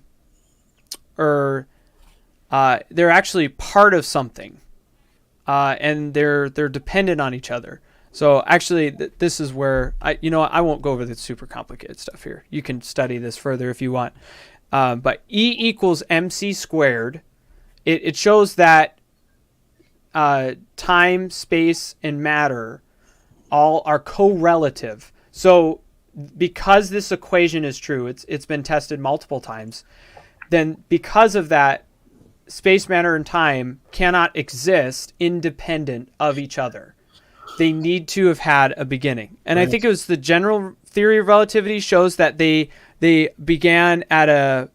they're actually part of something, and they're dependent on each other. So actually, this is where I won't go over the super complicated stuff here. You can study this further if you want. But E equals mc squared. It shows that time, space, and matter all are correlative. So because this equation is true, it's been tested multiple times, then because of that, space, matter, and time cannot exist independent of each other. They need to have had a beginning. And I think it was the general theory of relativity shows that they began at a,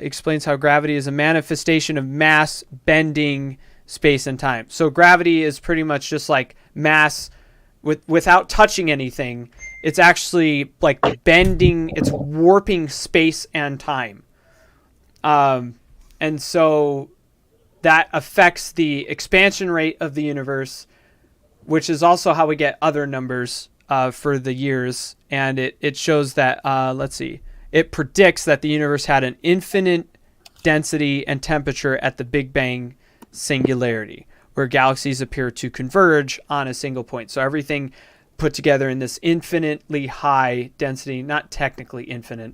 explains how gravity is a manifestation of mass bending space and time. So gravity is pretty much just like mass without touching anything. It's actually like bending, it's warping space and time. And so that affects the expansion rate of the universe, which is also how we get other numbers for the years. And it shows that, let's see, it predicts that the universe had an infinite density and temperature at the Big Bang singularity, where galaxies appear to converge on a single point. So everything put together in this infinitely high density, not technically infinite,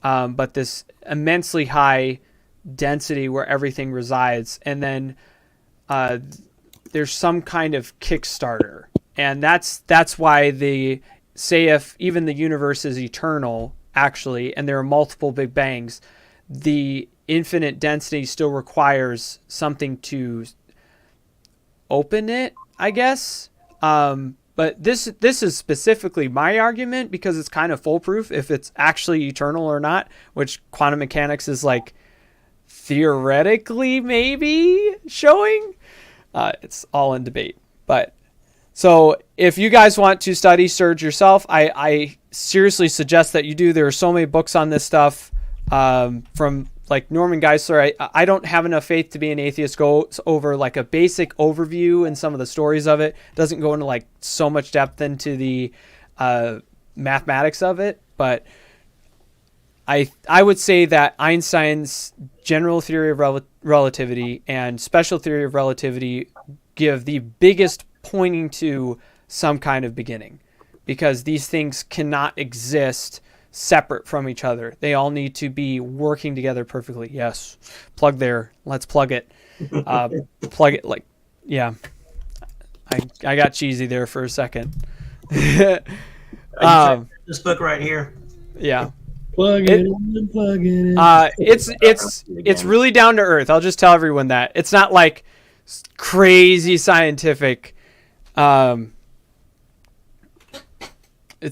but this immensely high density where everything resides. And then there's some kind of Kickstarter. And that's why they say if even the universe is eternal, actually, and there are multiple Big Bangs, the infinite density still requires something to open it, I guess. But this is specifically my argument because it's kind of foolproof if it's actually eternal or not, which quantum mechanics is like theoretically maybe showing. It's all in debate. But so if you guys want to study surge yourself, I seriously suggest that you do. There are so many books on this stuff from like Norman Geisler. I don't have enough faith to be an atheist. Goes over like a basic overview and some of the stories of it. Doesn't go into like so much depth into the mathematics of it. But I would say that Einstein's general theory of relativity and special theory of relativity give the biggest pointing to some kind of beginning, because these things cannot exist separate from each other. They all need to be working together perfectly. Yes. Plug there. Let's plug it. Plug it like, yeah. I got cheesy there for a second. This book right here. Yeah. Plug it in, plug it in. It's really down to earth. I'll just tell everyone that. It's not like crazy scientific. It's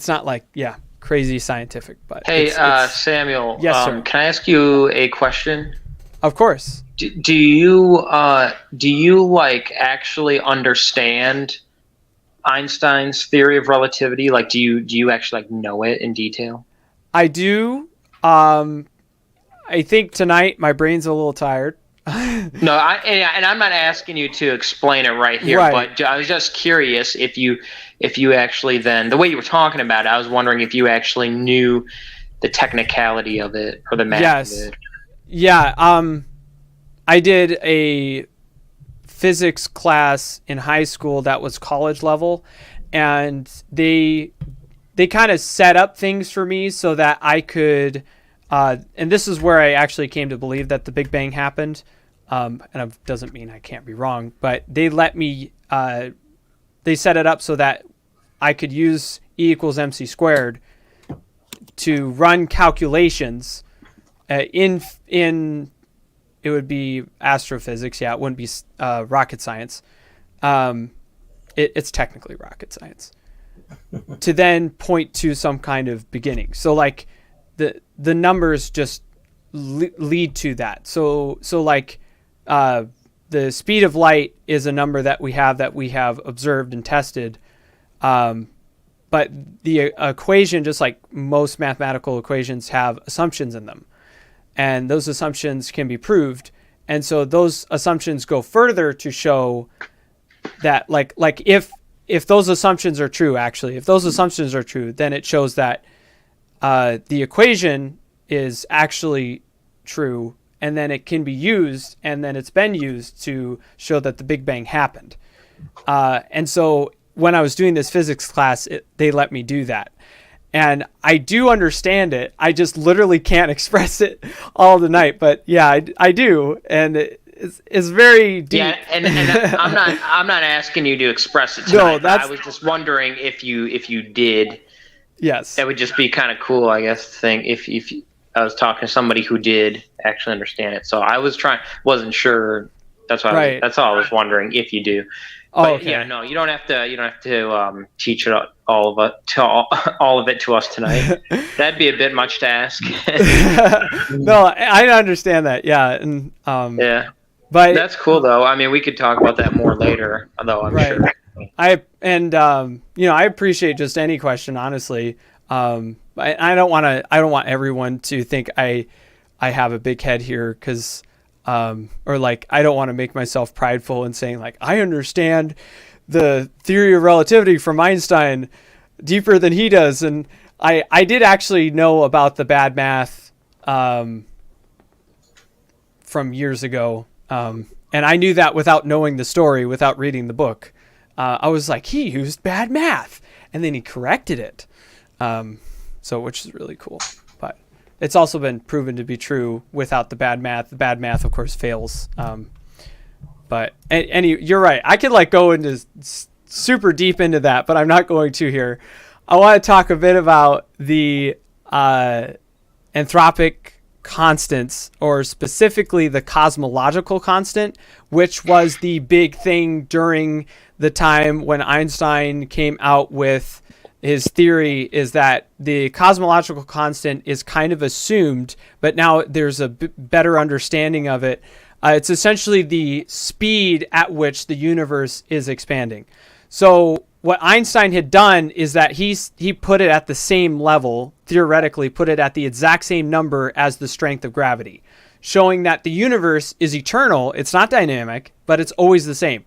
not like, yeah, crazy scientific, but Hey, it's Samuel. Yes, sir. Can I ask you a question? Of course. Do you like actually understand Einstein's theory of relativity? Like, do you actually like know it in detail? I do. I think tonight my brain's a little tired. No, and I'm not asking you to explain it right here, Right. but I was just curious if you actually then, the way you were talking about it, I was wondering if you actually knew the technicality of it or the math Yes. of it. Yeah. I did a physics class in high school that was college level, and they kind of set up things for me so that I could, and this is where I actually came to believe that the Big Bang happened. And it doesn't mean I can't be wrong, but they let me, they set it up so that I could use E equals MC squared to run calculations in it would be astrophysics. Yeah, it wouldn't be rocket science. It's technically rocket science. To then point to some kind of beginning. So like the numbers just lead to that. So like the speed of light is a number that we have observed and tested. But the equation, just like most mathematical equations, have assumptions in them. And those assumptions can be proved. And so those assumptions go further to show that like if those assumptions are true, then it shows that the equation is actually true, and then it can be used, and then it's been used to show that the Big Bang happened. And so when I was doing this physics class, they let me do that. And I do understand it. I just literally can't express it all the night. But yeah, I do. And it's very deep. Yeah, and I'm not asking you to express it tonight. No, I was just wondering if you did. Yes. It would just be kind of cool, I guess, to think if I was talking to somebody who did actually understand it. So I wasn't sure. That's why. That's all I was wondering if you do. Oh, but okay. yeah, no, you don't have to teach it all of it to us tonight. That'd be a bit much to ask. No, I understand that. Yeah, and yeah. But That's cool, though. I mean, we could talk about that more later, though, I'm right. sure. I appreciate just any question, honestly. I don't want everyone to think I have a big head here, because or like, I don't want to make myself prideful and saying like, I understand the theory of relativity from Einstein deeper than he does. And I did actually know about the bad math from years ago. And I knew that without knowing the story, without reading the book. I was like, he used bad math, and then he corrected it. Which is really cool. But it's also been proven to be true without the bad math. The bad math, of course, fails. But you're right. I could like go into super deep into that, but I'm not going to here. I want to talk a bit about the anthropic constants, or specifically the cosmological constant, which was the big thing during the time when Einstein came out with his theory, is that the cosmological constant is kind of assumed, but now there's a better understanding of it. It's essentially the speed at which the universe is expanding. So what Einstein had done is that he put it at the same level, theoretically put it at the exact same number as the strength of gravity, showing that the universe is eternal. It's not dynamic, but it's always the same.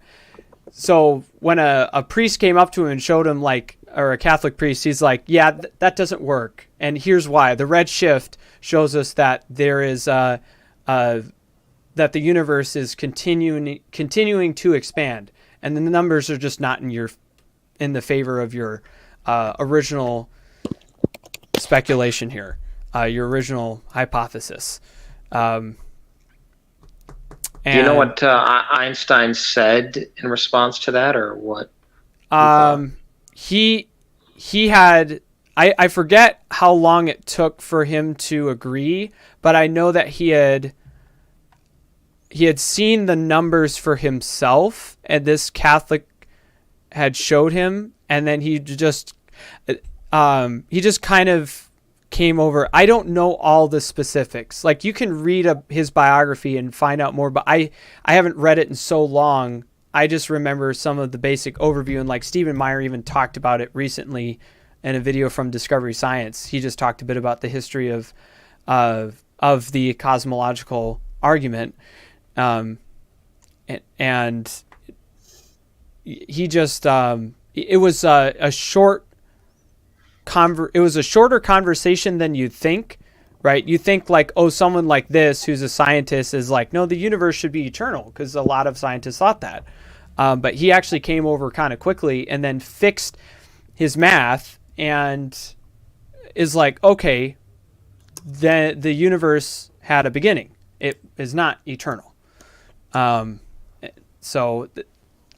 So when a priest came up to him and showed him, like, or a Catholic priest, he's like, yeah, that doesn't work. And here's why. The red shift shows us that there is that the universe is continuing to expand, and then the numbers are just not in the favor of your original speculation here, your original hypothesis. Do you know what Einstein said in response to that, or what? He had, I forget how long it took for him to agree, but I know that he had seen the numbers for himself, and this Catholic had showed him, and then he just kind of came over. I don't know all the specifics. Like, you can read his biography and find out more, but I haven't read it in so long. I just remember some of the basic overview, and like Stephen Meyer even talked about it recently in a video from Discovery Science. He just talked a bit about the history of the cosmological argument. And he just, it was a shorter conversation than you'd think, right? You think like, oh, someone like this who's a scientist is like, no, the universe should be eternal, because a lot of scientists thought that. But he actually came over kind of quickly and then fixed his math and is like, okay, the universe had a beginning. It is not eternal. So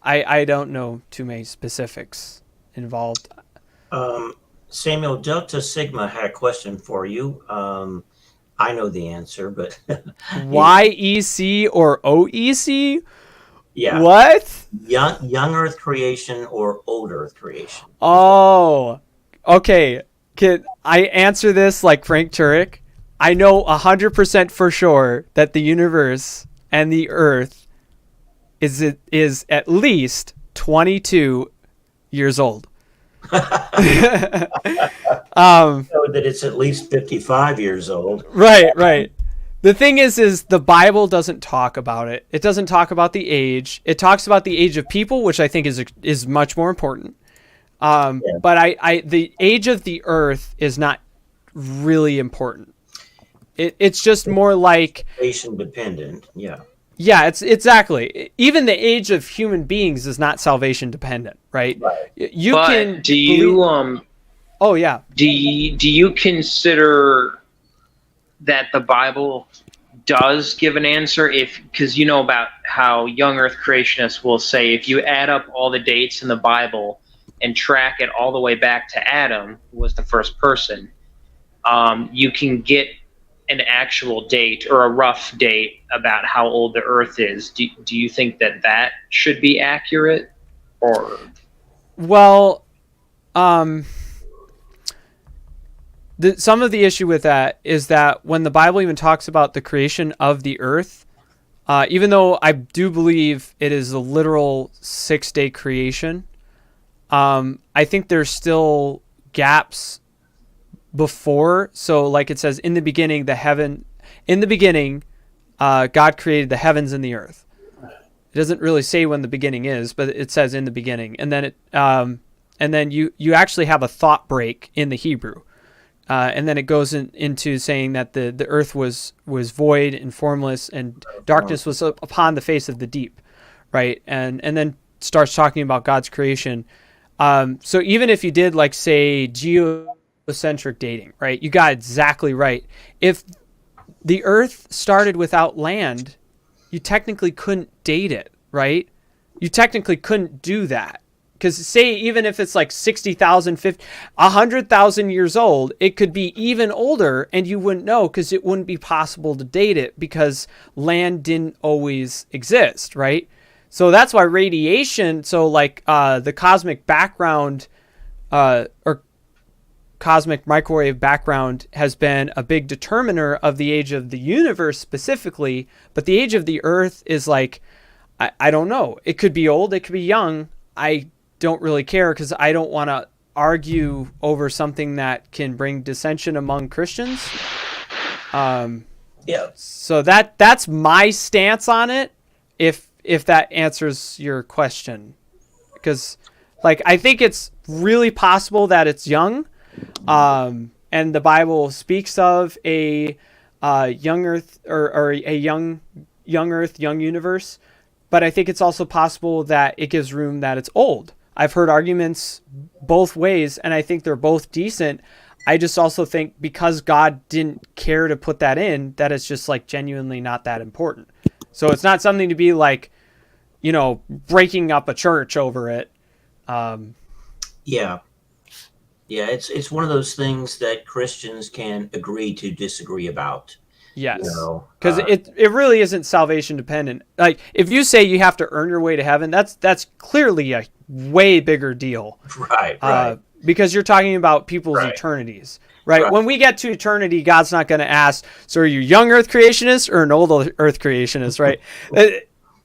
I don't know too many specifics involved. Samuel, Delta Sigma had a question for you. I know the answer, but YEC or OEC? yeah. What? Young Earth creation or old Earth creation? Oh, okay. Can I answer this like Frank Turek? I know 100% for sure that the universe and the Earth is at least 22 years old. So that it's at least 55 years old. Right. The thing is the Bible doesn't talk about it. It doesn't talk about the age. It talks about the age of people, which I think is much more important. But the age of the Earth is not really important. It's just more like Salvation dependent. Yeah. Yeah, it's exactly. Even the age of human beings is not salvation dependent, right? Right. Oh yeah. Do you consider that the Bible does give an answer, because you know about how young Earth creationists will say if you add up all the dates in the Bible and track it all the way back to Adam, who was the first person, you can get an actual date or a rough date about how old the Earth is. Do you think that should be accurate, or? Well, some of the issue with that is that when the Bible even talks about the creation of the Earth, even though I do believe it is a literal 6-day creation, I think there's still gaps before. So like it says, in the beginning, God created the heavens and the earth. It doesn't really say when the beginning is, but it says in the beginning. And then you actually have a thought break in the Hebrew. And then it goes into saying that the earth was void and formless, and darkness was upon the face of the deep, right? And then starts talking about God's creation. So even if you did, like, say, geocentric dating, right? You got exactly right. If the earth started without land, you technically couldn't date it, right? You technically couldn't do that. Because say, even if it's like 60,000, 100,000 years old, it could be even older and you wouldn't know, because it wouldn't be possible to date it because land didn't always exist, right? So that's why radiation, so like the cosmic background or cosmic microwave background has been a big determiner of the age of the universe specifically, but the age of the earth is like, I don't know. It could be old, it could be young. I don't really care, because I don't want to argue over something that can bring dissension among Christians. Yeah. So that's my stance on it, if that answers your question. Because, like, I think it's really possible that it's young, and the Bible speaks of a young earth, or a young earth, young universe, but I think it's also possible that it gives room that it's old. I've heard arguments both ways, and I think they're both decent. I just also think because God didn't care to put that in, that it's just like genuinely not that important. So it's not something to be like, breaking up a church over it. Yeah. Yeah, it's one of those things that Christians can agree to disagree about. Yes, because it really isn't salvation dependent. Like, if you say you have to earn your way to heaven, that's clearly a way bigger deal. Right. Because you're talking about people's eternities, right? When we get to eternity, God's not going to ask, so are you young earth creationist or an old earth creationist, right?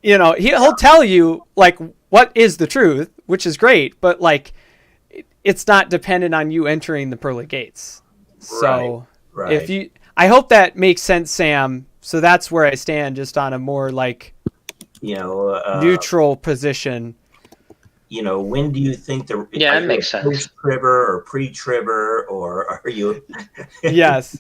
He'll tell you, like, what is the truth, which is great, but, like, it's not dependent on you entering the pearly gates. So right. I hope that makes sense, Sam. So that's where I stand, just on a more like neutral position. When do you think it makes sense. Post-tribber or pre-tribber, or are you? Yes.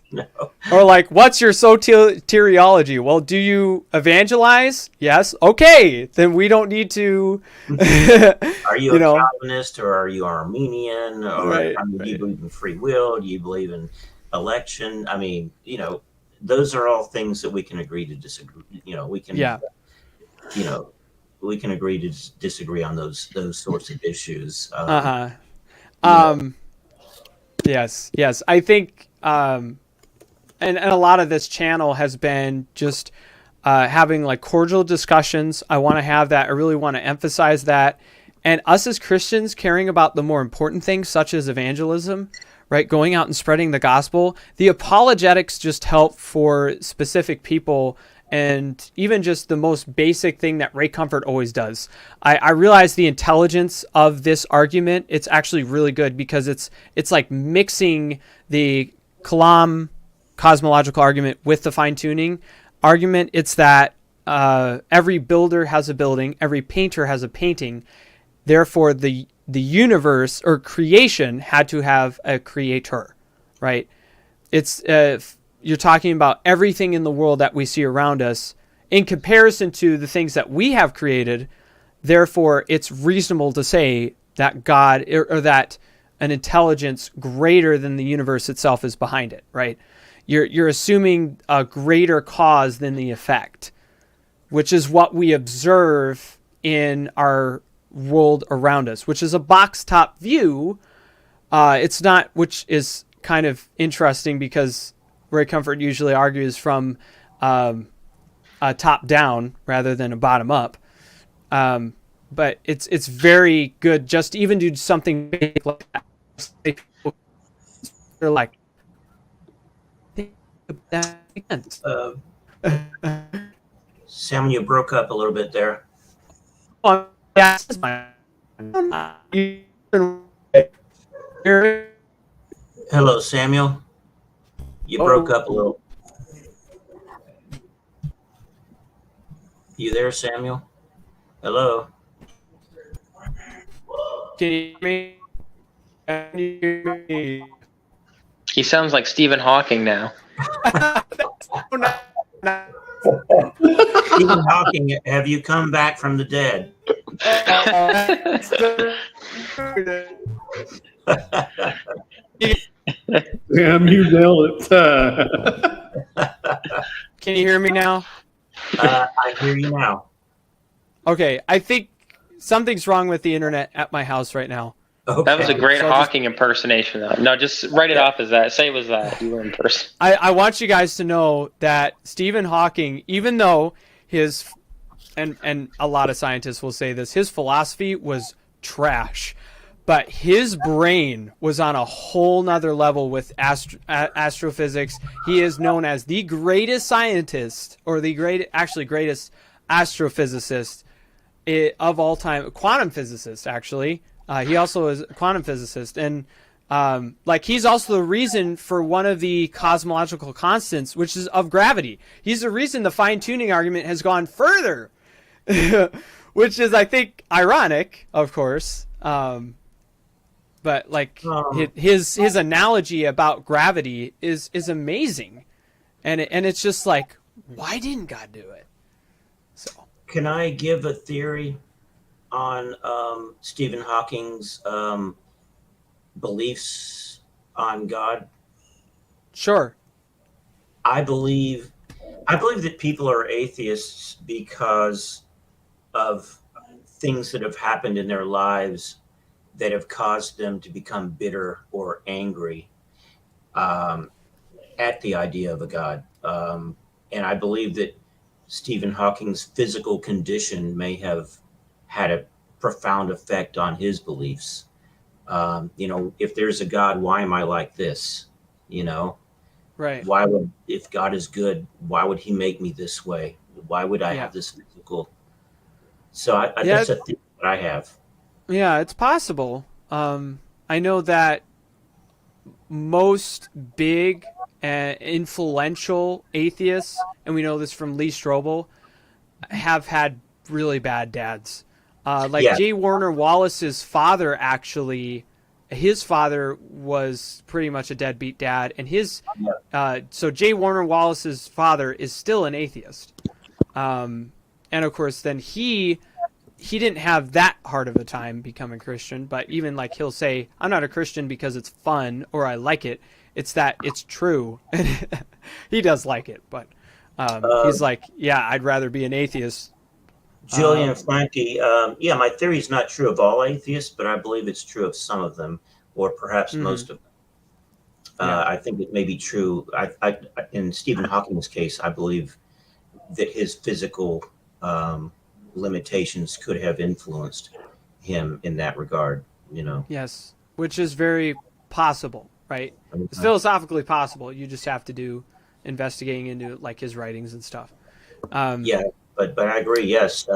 Or like, what's your soteriology? Well, do you evangelize? Yes. Okay, then we don't need to. Are you a Calvinist, or are you Armenian, or do you believe in free will? Do you believe in election? I mean, those are all things that we can agree to disagree. We can. We can agree to disagree on those sorts of issues. Yes. I think, and a lot of this channel has been just having like cordial discussions. I want to have that. I really want to emphasize that. And us as Christians caring about the more important things, such as evangelism, right? Going out and spreading the gospel. The apologetics just help for specific people. And even just the most basic thing that Ray Comfort always does. I realize the intelligence of this argument. It's actually really good, because it's like mixing the Kalam cosmological argument with the fine-tuning argument. It's that every builder has a building, every painter has a painting. Therefore, the universe or creation had to have a creator, right? It's you're talking about everything in the world that we see around us in comparison to the things that we have created. Therefore, it's reasonable to say that God, or that an intelligence greater than the universe itself is behind it, right? You're assuming a greater cause than the effect, which is what we observe in our world around us, which is a box top view. It's not, which is kind of interesting, because Ray Comfort usually argues from a top down rather than a bottom up. But it's very good just to even do something big like that. They're like, think of that again. Samuel, you broke up a little bit there. Oh, yeah, this is my. Hello, Samuel. You broke up a little. You there, Samuel? Hello. Can you hear me? Can you hear me? He sounds like Stephen Hawking now. Stephen Hawking, have you come back from the dead? Damn, you nailed it. Can you hear me now? I hear you now. Okay, I think something's wrong with the internet at my house right now. Okay. That was a great So Hawking impersonation, though. No, just write it off as that. Say it was that. You were in person. I want you guys to know that Stephen Hawking, even though his, and a lot of scientists will say this, his philosophy was trash, but his brain was on a whole nother level with astrophysics. He is known as the greatest scientist, or the greatest astrophysicist of all time, quantum physicist, actually. He also is a quantum physicist, and he's also the reason for one of the cosmological constants, which is of gravity. He's the reason the fine-tuning argument has gone further, which is, I think, ironic, of course. But his analogy about gravity is amazing, and it's just like, why didn't God do it? So Can I give a theory on Stephen Hawking's beliefs on God? sure. I believe that people are atheists because of things that have happened in their lives that have caused them to become bitter or angry at the idea of a God. And I believe that Stephen Hawking's physical condition may have had a profound effect on his beliefs. If there's a God, why am I like this? Right. If God is good, why would he make me this way? Why would I have this physical? So that's a theory that I have. Yeah, it's possible. I know that most big and influential atheists, and we know this from Lee Strobel, have had really bad dads. J. Warner Wallace's father, actually, his father was pretty much a deadbeat dad, and so J. Warner Wallace's father is still an atheist. And of course, then he didn't have that hard of a time becoming Christian, but even he'll say, I'm not a Christian because it's fun or I like it. It's that it's true. He does like it, but he's like, yeah, I'd rather be an atheist. Julian Frankie, my theory is not true of all atheists, but I believe it's true of some of them, or perhaps most of them. I think it may be true. In Stephen Hawking's case, I believe that his physical limitations could have influenced him in that regard. Yes, which is very possible, right? It's philosophically possible. You just have to do investigating into his writings and stuff. But I agree. Yes,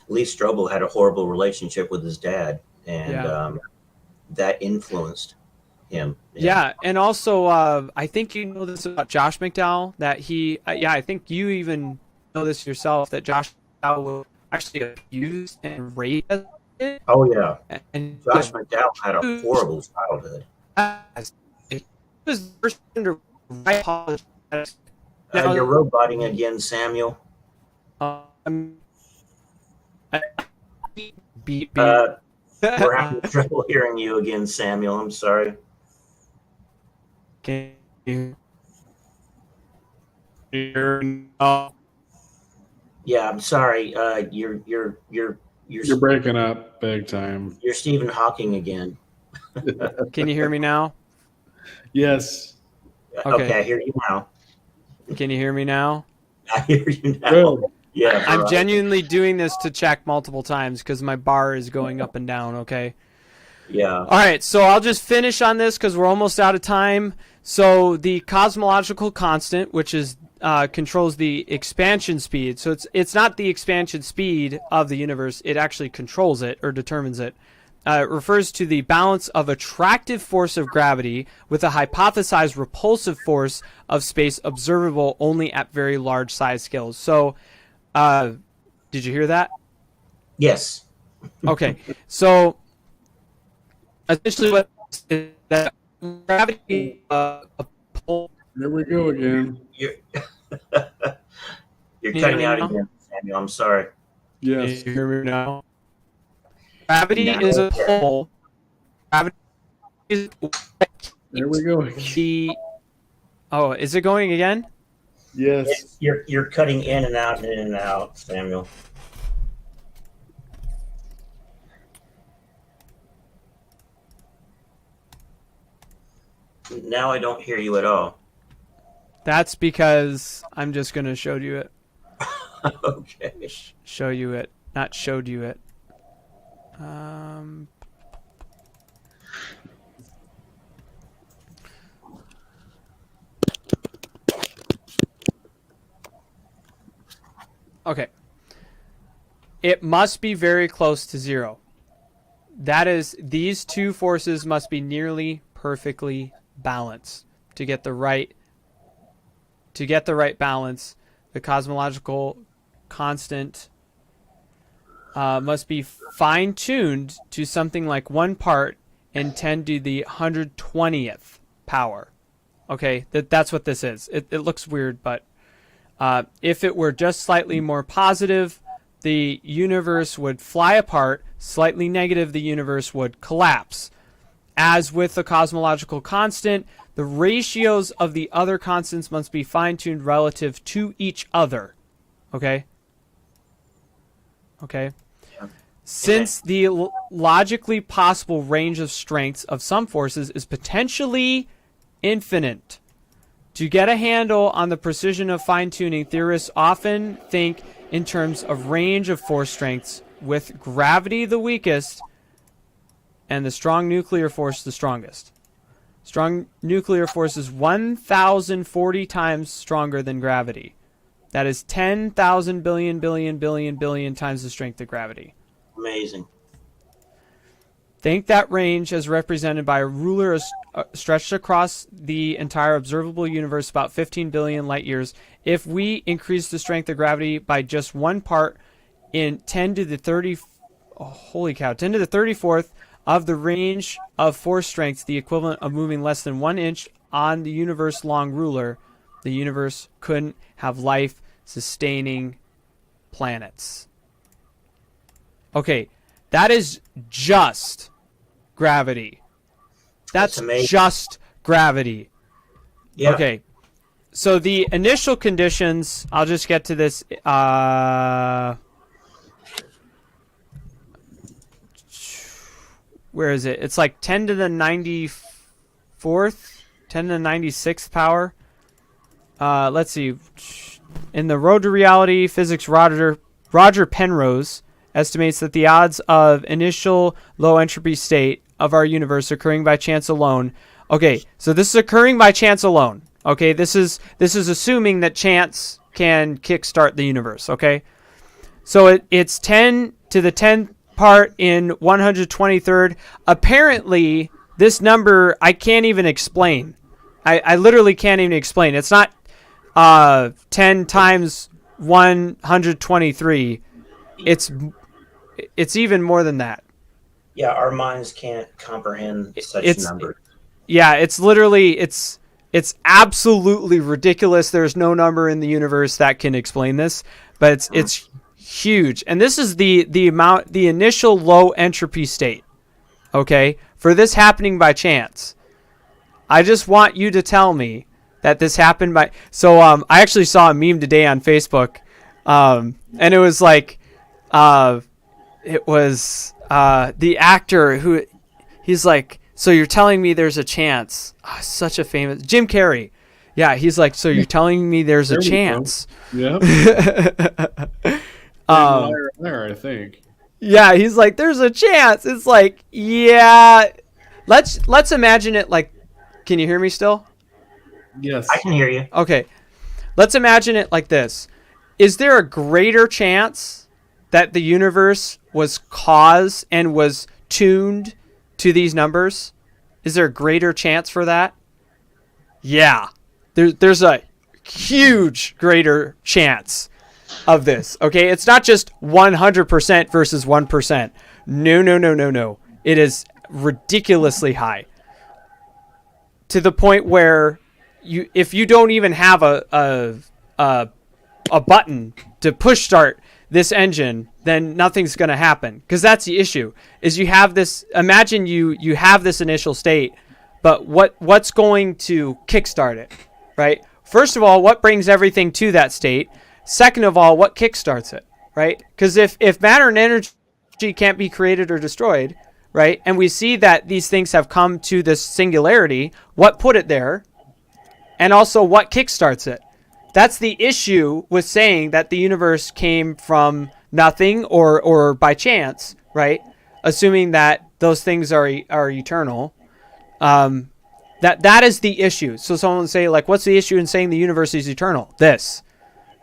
Lee Strobel had a horrible relationship with his dad, and that influenced him. Yeah, and also I think you know this about Josh McDowell, that he. I think you even know this yourself, that Josh McDowell was actually abused and raped. Oh yeah, and Josh McDowell had a horrible childhood. It was under right college. You're roboting again, Samuel. We're having trouble hearing you again, Samuel. I'm sorry. Can you hear? Yeah, I'm sorry. You're breaking up big time. You're Stephen Hawking again. Can you hear me now? Yes. Okay, I hear you now. Can you hear me now? I hear you now. Really? Yeah. I'm genuinely doing this to check multiple times because my bar is going up and down, okay? Yeah. All right, so I'll just finish on this because we're almost out of time. So the cosmological constant, which is controls the expansion speed. So it's not the expansion speed of the universe. It actually controls it or determines it. It refers to the balance of attractive force of gravity with a hypothesized repulsive force of space observable only at very large size scales. So, did you hear that? Yes. Okay. So, essentially what is that gravity, a pull. There we go again. You're, you're Can you cutting hear out me now? again, Samuel. I'm sorry. Yes. Can you hear me now? Gravity Now, is a yeah. pull. Gravity is There we go again. the. Oh, is it going again? Yes. You're cutting in and out, Samuel. Now I don't hear you at all. That's because I'm just gonna show you it. Okay. Show you it, not showed you it. Okay. It must be very close to zero. That is, these two forces must be nearly perfectly balanced to get the right balance. The cosmological constant must be fine-tuned to something like 1 part in 10 to the 120th power. Okay, that's what this is. It looks weird, but if it were just slightly more positive, the universe would fly apart. Slightly negative, the universe would collapse. As with the cosmological constant, the ratios of the other constants must be fine-tuned relative to each other. Okay? Okay? Yeah. Since the logically possible range of strengths of some forces is potentially infinite, to get a handle on the precision of fine-tuning, theorists often think in terms of range of force strengths, with gravity the weakest and the strong nuclear force the strongest. Strong nuclear force is 1,040 times stronger than gravity. That is 10,000 billion times the strength of gravity. Amazing. Think that range as represented by a ruler stretched across the entire observable universe about 15 billion light years. If we increase the strength of gravity by just 1 part in 10 to the 34th of the range of force strengths, the equivalent of moving less than 1 inch on the universe-long ruler, the universe couldn't have life-sustaining planets. Okay, that is just gravity. That's amazing. just gravity. Yeah. Okay, so the initial conditions, I'll just get to this. Where is it? It's like 10 to the 94th, 10 to the 96th power. Let's see. In the Road to Reality, physics Roger Penrose estimates that the odds of initial low entropy state of our universe occurring by chance alone. Okay, so this is occurring by chance alone. Okay, this is assuming that chance can kickstart the universe. Okay, so it's 10 to the 10th part in 123rd. Apparently, this number I can't even explain. I literally can't even explain. It's not 10 times 123. It's even more than that. Yeah, our minds can't comprehend such numbers. Yeah, it's literally it's absolutely ridiculous. There's no number in the universe that can explain this, but it's huge. And this is the initial low entropy state. Okay? For this happening by chance. I just want you to tell me that this happened by I actually saw a meme today on Facebook. And it was like it was the actor who he's like, so you're telling me there's a chance. Oh, such a famous Jim Carrey. Yeah, he's like, so you're telling me there's a chance. Yeah. There, I think. Yeah, he's like, there's a chance. It's like, yeah. Let's imagine it like, can you hear me still? Yes. I can hear you. Okay. let's imagine it like this. Is there a greater chance that the universe was caused and was tuned to these numbers? Is there a greater chance for that? Yeah. There's a huge greater chance of this. Okay, it's not just 100% versus 1%. No. It is ridiculously high, to the point where if you don't even have a button to push start this engine, then nothing's going to happen. Because that's the issue, is you have this, imagine you have this initial state, but what's going to kickstart it, right? First of all, what brings everything to that state? Second of all, what kickstarts it, right? Because if matter and energy can't be created or destroyed, right, and we see that these things have come to this singularity, what put it there? And also, what kickstarts it? That's the issue with saying that the universe came from nothing or by chance, right? Assuming that those things are eternal. That is the issue. So someone would say, like, what's the issue in saying the universe is eternal? This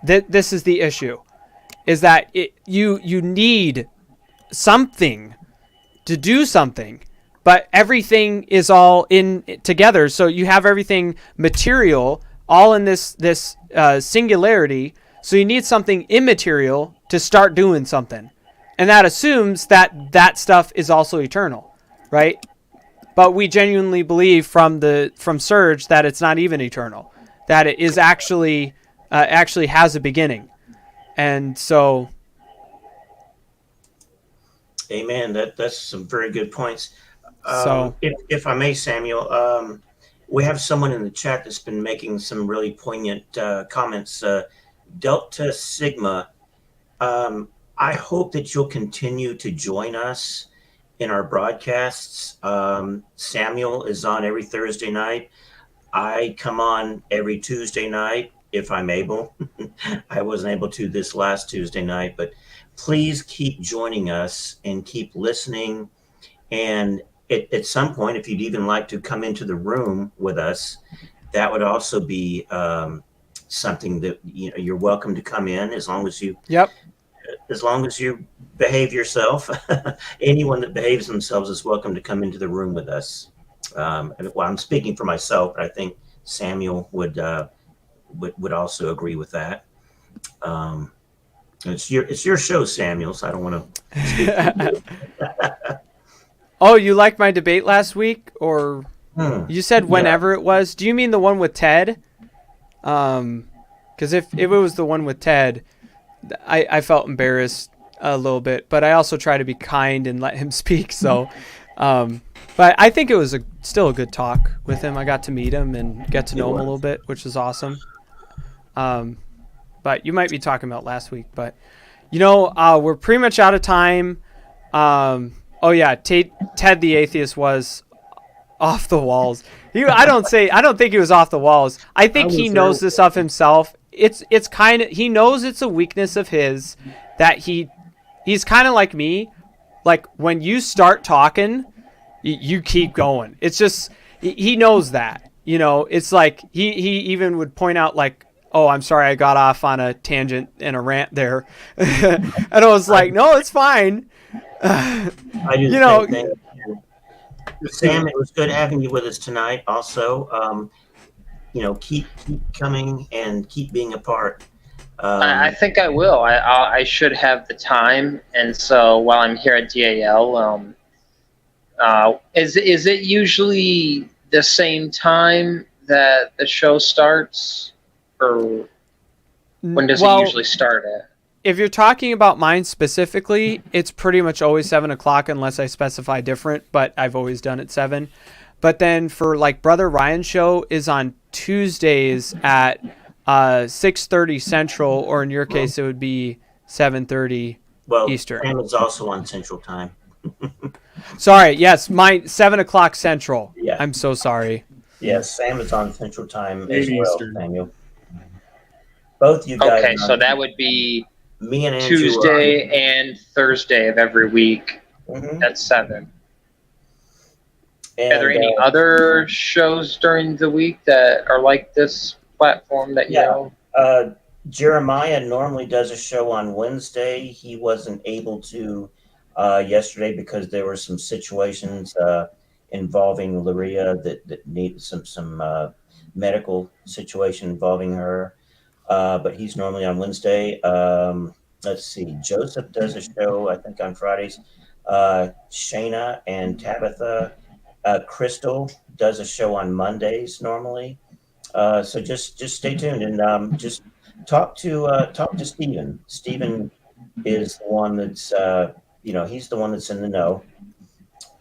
is the issue, is that you need something to do something, but everything is all in together. So you have everything material all in this singularity. So you need something immaterial to start doing something, and that assumes that stuff is also eternal, right? But we genuinely believe from Surge that it's not even eternal, that it is actually has a beginning, and so. Amen. That's some very good points. So, if I may, Samuel, we have someone in the chat that's been making some really poignant comments. Delta Sigma, I hope that you'll continue to join us in our broadcasts. Samuel is on every Thursday night. I come on every Tuesday night if I'm able. I wasn't able to this last Tuesday night, but please keep joining us and keep listening. And at some point, if you'd even like to come into the room with us, that would also be something that you're welcome to come in, as long as you behave yourself. Anyone that behaves themselves is welcome to come into the room with us. I'm speaking for myself, but I think Samuel would also agree with that. It's your show, Samuel, so I don't want to speak for you. Oh, you liked my debate last week, or you said whenever it was? Do you mean the one with Ted? Because if it was the one with Ted, I felt embarrassed a little bit, but I also try to be kind and let him speak. So, but I think it was still a good talk with him. I got to meet him and get to know him a little bit, which is awesome. But you might be talking about last week. But we're pretty much out of time. Oh yeah, Ted the Atheist was off the walls. I don't think he was off the walls. I think he knows this of himself. It's kind of, he knows it's a weakness of his that he's kind of like me. Like, when you start talking, you keep going. It's just, he knows that. It's like he even would point out, like, oh, I'm sorry, I got off on a tangent and a rant there. And I was like, no, it's fine. I do thank you. Sam, it was good having you with us tonight. Also, keep coming and keep being a part. I think I will. I should have the time, and so while I'm here at DAL, is it usually the same time that the show starts, or when does it usually start at? If you're talking about mine specifically, it's pretty much always 7 o'clock unless I specify different, but I've always done it 7. But then for, like, Brother Ryan's show is on Tuesdays at 6:30 Central, or in your case it would be 7:30 Eastern. Sam is also on Central Time. Sorry, yes, mine 7 o'clock Central. Yeah. I'm so sorry. Yes, Sam is on Central Time as 8 well, Eastern. Samuel. Both you guys. Okay, so that would be me and Andrew Tuesday and Thursday of every week at 7. And, are there any other shows during the week that are like this platform that you know? Jeremiah normally does a show on Wednesday. He wasn't able to yesterday because there were some situations involving Laria that needed some medical situation involving her. But he's normally on Wednesday. Let's see. Joseph does a show, I think, on Fridays. Shayna and Tabitha. Crystal does a show on Mondays normally. So just stay tuned and just talk to Stephen. Stephen is the one that's he's the one that's in the know.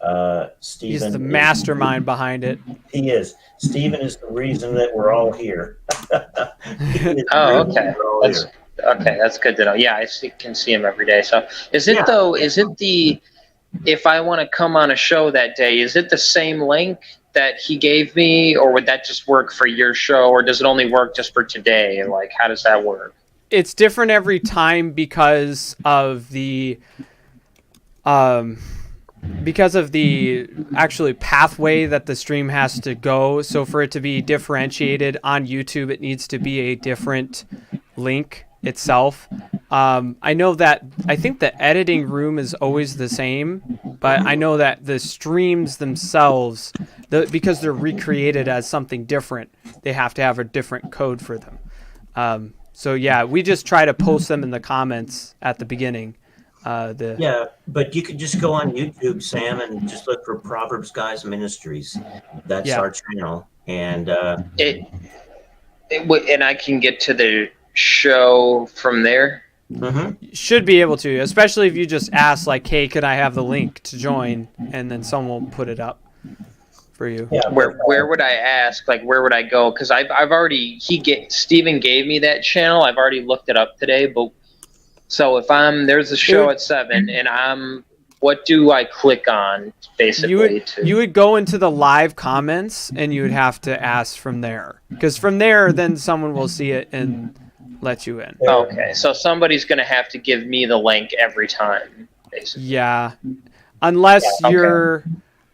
He's the Stephen mastermind behind it. he is. Stephen is the reason that we're all here. Oh, okay. That's good to know. Yeah, can see him every day. So is it though? Is it the if I want to come on a show that day? Is it the same link that he gave me, or would that just work for your show, or does it only work just for today? Like, how does that work? It's different every time because of the actually pathway that the stream has to go. So for it to be differentiated on YouTube, it needs to be a different link itself. I know that I think the editing room is always the same, but I know that the streams themselves, because they're recreated as something different, they have to have a different code for them. So yeah, we just try to post them in the comments at the beginning. Yeah, but you could just go on YouTube, Sam, and just look for Proverbs Guys Ministries. That's our channel, and and I can get to the show from there. Mm-hmm. Should be able to, especially if you just ask, like, "Hey, could I have the link to join?" and then someone will put it up for you. Yeah, where would I ask? Like, where would I go? Because I've already Steven gave me that channel. I've already looked it up today, but. So if there's a show at 7 and what do I click on basically? You would go into the live comments and you would have to ask from there, because from there, then someone will see it and let you in. Okay. So somebody's going to have to give me the link every time, basically. Yeah. Unless you're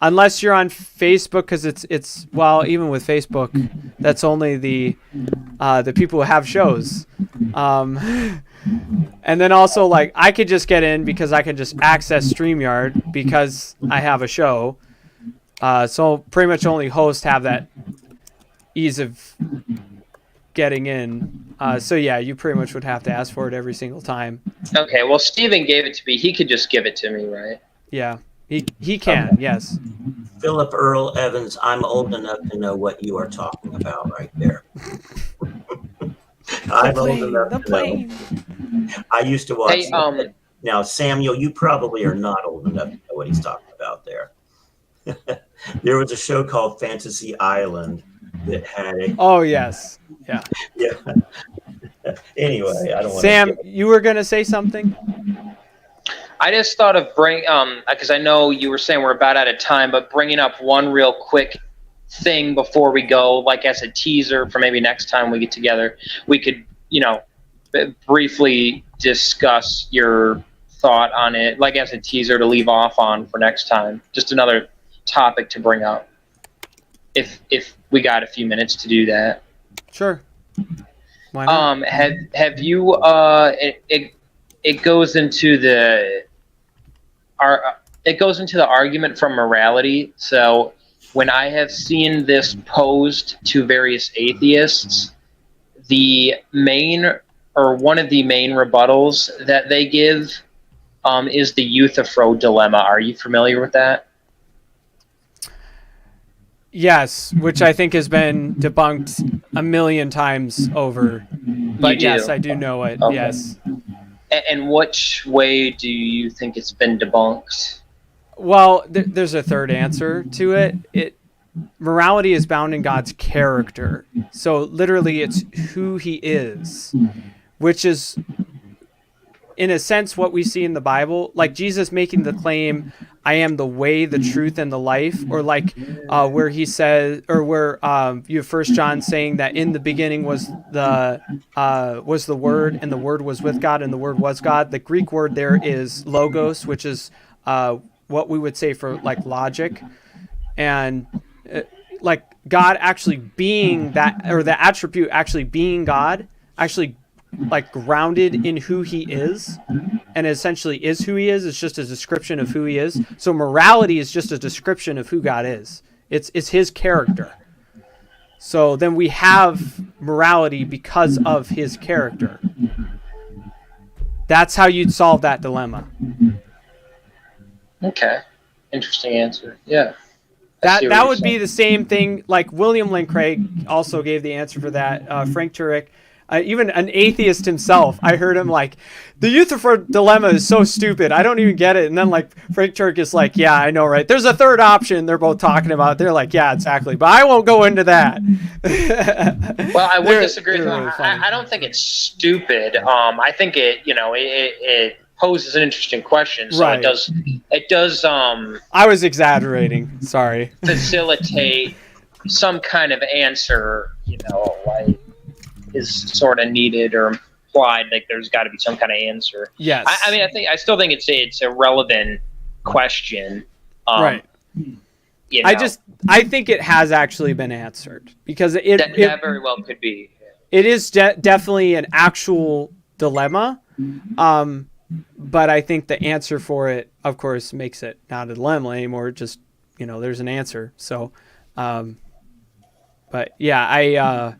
on Facebook, because it's well, even with Facebook, that's only the people who have shows. And then also, like, I could just get in because I can just access StreamYard because I have a show. So pretty much only hosts have that ease of getting in. So yeah, you pretty much would have to ask for it every single time. Okay, well, Steven gave it to me. He could just give it to me, right? Yeah, he can, yes. Philip Earl Evans, I'm old enough to know what you are talking about right there. I'm old enough to know. I used to watch. Now, Samuel, you probably are not old enough to know what he's talking about there. There was a show called Fantasy Island that had a. Oh yes, yeah. Yeah. Anyway, I don't want. Sam, you were gonna say something? I just thought of because I know you were saying we're about out of time, but bringing up one real quick thing before we go, like as a teaser for maybe next time we get together, we could, briefly discuss your thought on it, like as a teaser to leave off on for next time. Just another topic to bring up, if we got a few minutes to do that. Sure. Why not? Have you it goes into the argument from morality. So when I have seen this posed to various atheists, the main or one of the main rebuttals that they give is the Euthyphro dilemma. Are you familiar with that? Yes, which I think has been debunked a million times over. But yes, I do know it. Okay. Yes. And which way do you think it's been debunked? Well, there's a third answer to it. Morality is bound in God's character. So literally it's who he is, which is in a sense what we see in the Bible, like Jesus making the claim, I am the way, the truth, and the life, or like where he says, or where you have 1 John saying that in the beginning was the Word, and the Word was with God, and the Word was God. The Greek word there is logos, which is what we would say for like logic, and like God actually being that, or the attribute actually being God. actually like grounded in who he is, and essentially is who he is. It's just a description of who he is. So morality is just a description of who God is. It's his character. So then we have morality because of his character. That's how you'd solve that dilemma. Okay. Interesting answer. Yeah. That would be the same thing. Like William Lane Craig also gave the answer for that. Frank Turek, even an atheist himself, I heard him like, the Euthyphro dilemma is so stupid. I don't even get it. And then like Frank Turek is like, yeah, I know, right? There's a third option. They're both talking about. They're like, yeah, exactly. But I won't go into that. Well, I would disagree. Really I don't think it's stupid. I think it poses an interesting question. So Right. it does I was exaggerating. Sorry. facilitate some kind of answer, like is sort of needed or implied. Like there's got to be some kind of answer. Yes. I mean, I still think it's a relevant question. Right. I think it has actually been answered because that very well could be. It is definitely an actual dilemma. But I think the answer for it, of course, makes it not a dilemma anymore. Just, there's an answer. So, but yeah,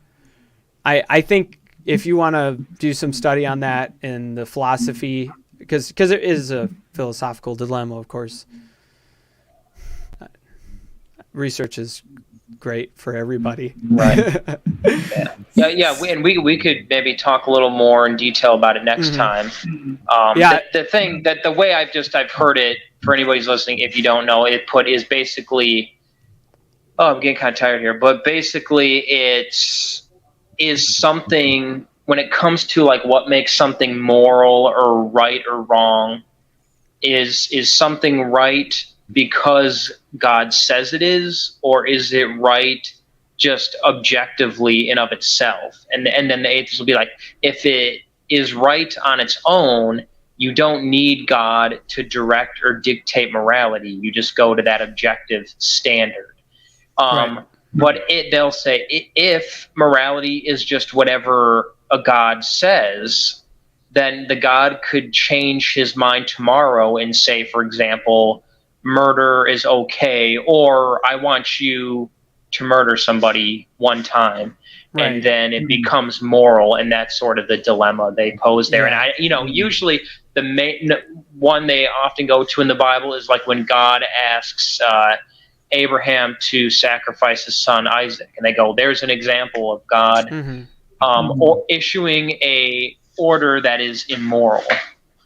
I think if you want to do some study on that in the philosophy, because it is a philosophical dilemma, of course. Research is great for everybody. Right. Yeah. We could maybe talk a little more in detail about it next time. The way I've heard it, for anybody who's listening, if you don't know, is basically, I'm getting kind of tired here, but basically is something, when it comes to like what makes something moral or right or wrong, is something right because God says it is, or is it right just objectively in of itself? And then the atheist will be like, if it is right on its own, you don't need God to direct or dictate morality. You just go to that objective standard. Right. But they'll say, if morality is just whatever a God says, then the God could change his mind tomorrow and say, for example, murder is okay, or I want you to murder somebody one time. Right. And then it becomes moral, and that's sort of the dilemma they pose there. Yeah. And usually the main one they often go to in the Bible is like when God asks Abraham to sacrifice his son Isaac, and they go, there's an example of God or issuing a order that is immoral.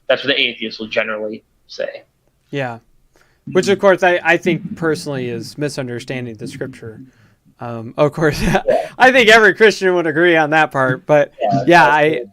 That's what the atheists will generally say. Yeah. Which, of course, I think personally is misunderstanding the scripture. Of course, I think every Christian would agree on that part. But I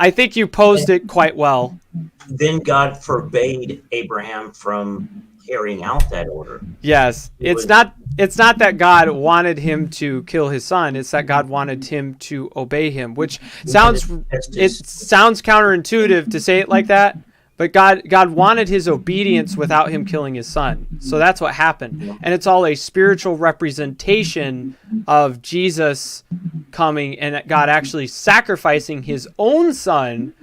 think you posed it quite well. Then God forbade Abraham from carrying out that order. Yes, it's not that God wanted him to kill his son. It's that God wanted him to obey him, which sounds counterintuitive to say it like that. But God wanted his obedience without him killing his son. So that's what happened. And it's all a spiritual representation of Jesus coming and God actually sacrificing his own son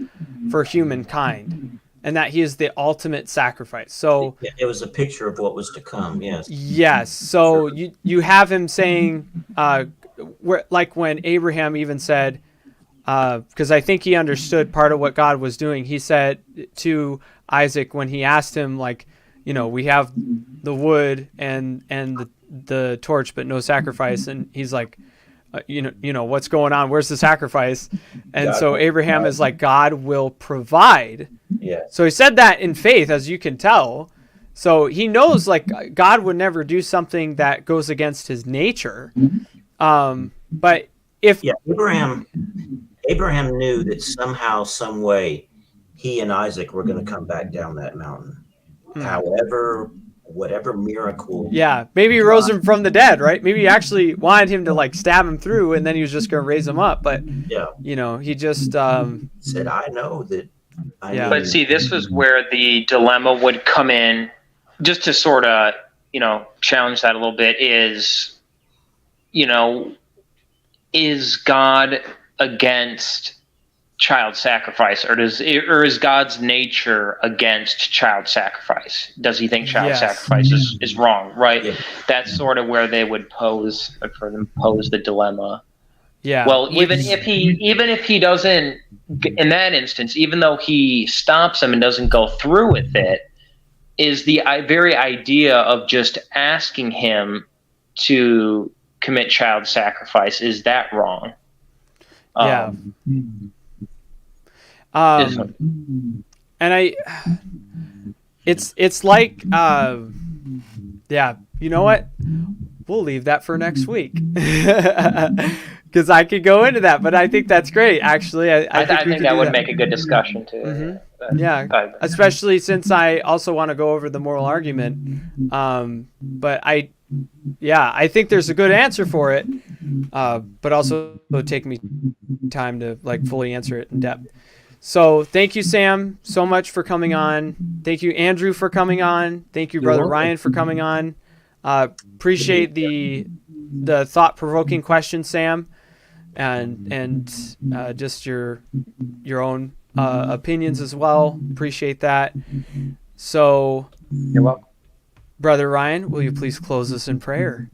for humankind. And that he is the ultimate sacrifice. So it was a picture of what was to come, yes. Yes. So you have him saying, like when Abraham even said, because I think he understood part of what God was doing. He said to Isaac when he asked him, like, we have the wood and the torch, but no sacrifice. And he's like, what's going on? Where's the sacrifice? And so Abraham is like, God will provide. Yeah. So he said that in faith, as you can tell. So he knows like God would never do something that goes against his nature. But if Abraham knew that somehow, some way, he and Isaac were going to come back down that mountain. However, whatever miracle. Yeah, maybe he rose him from the dead, right? Maybe he actually wanted him to like stab him through, and then he was just going to raise him up. But he just said, "I know that." But see, this was where the dilemma would come in, just to sort of challenge that a little bit. Is God against child sacrifice, or is God's nature against child sacrifice? Does he think child Yes. sacrifice is wrong? Right. Yeah. That's sort of where they would pose the dilemma. Yeah. Well, Which- even if he doesn't, in that instance, even though he stops him and doesn't go through with it, is the very idea of just asking him to commit child sacrifice, is that wrong? Yeah. And it's like, yeah, you know what? We'll leave that for next week. Because I could go into that, but I think that's great. Actually, I think that would make a good discussion too. Mm-hmm. Yeah, especially since I also want to go over the moral argument. But I think there's a good answer for it. But also it'll take me time to like fully answer it in depth. So thank you, Sam, so much for coming on. Thank you, Andrew, for coming on. Thank you, Brother Ryan, for coming on. Appreciate the thought-provoking question, Sam, and just your own opinions as well. Appreciate that. So, You're welcome. Brother Ryan, will you please close us in prayer?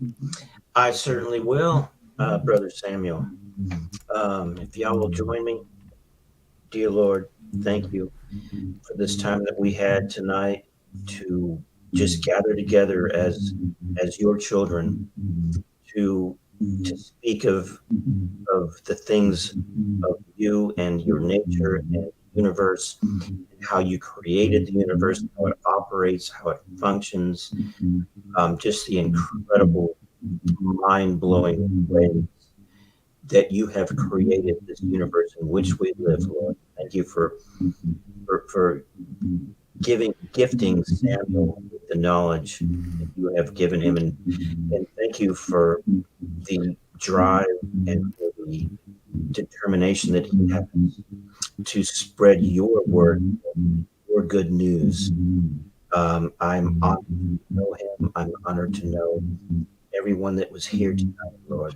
I certainly will, Brother Samuel. If y'all will join me. Dear Lord, thank you for this time that we had tonight to just gather together as your children to speak of the things of you and your nature and the universe, and how you created the universe, how it operates, how it functions, just the incredible, mind-blowing ways that you have created this universe in which we live, Lord. Thank you for gifting Samuel with the knowledge that you have given him, and thank you for the drive and for the determination that he has to spread your word, your good news. I'm honored to know him. I'm honored to know everyone that was here tonight, Lord.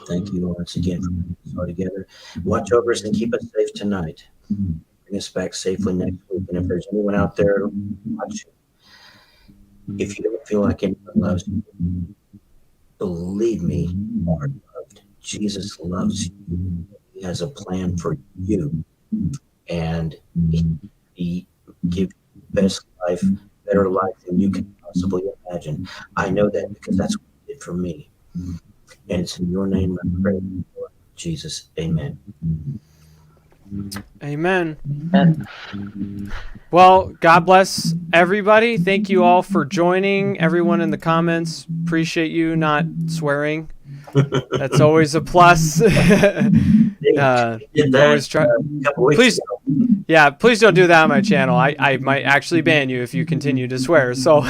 Thank you once again for putting us all together. Watch over us and keep us safe tonight. Bring us back safely next week. And if there's anyone out there watching, if you don't feel like anyone loves you, believe me, you are loved. Jesus loves you. He has a plan for you. And he gives you the best life, better life than you can possibly imagine. I know that because that's what he did for me. And it's in your name I pray, Lord Jesus. Amen. Amen. Well, God bless everybody. Thank you all for joining. Everyone in the comments, appreciate you not swearing. That's always a plus. Did that always try. a couple weeks Please, ago. yeah, please don't do that on my channel. I might actually ban you if you continue to swear. So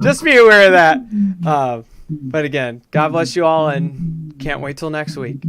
just be aware of that. But again, God bless you all, and can't wait till next week.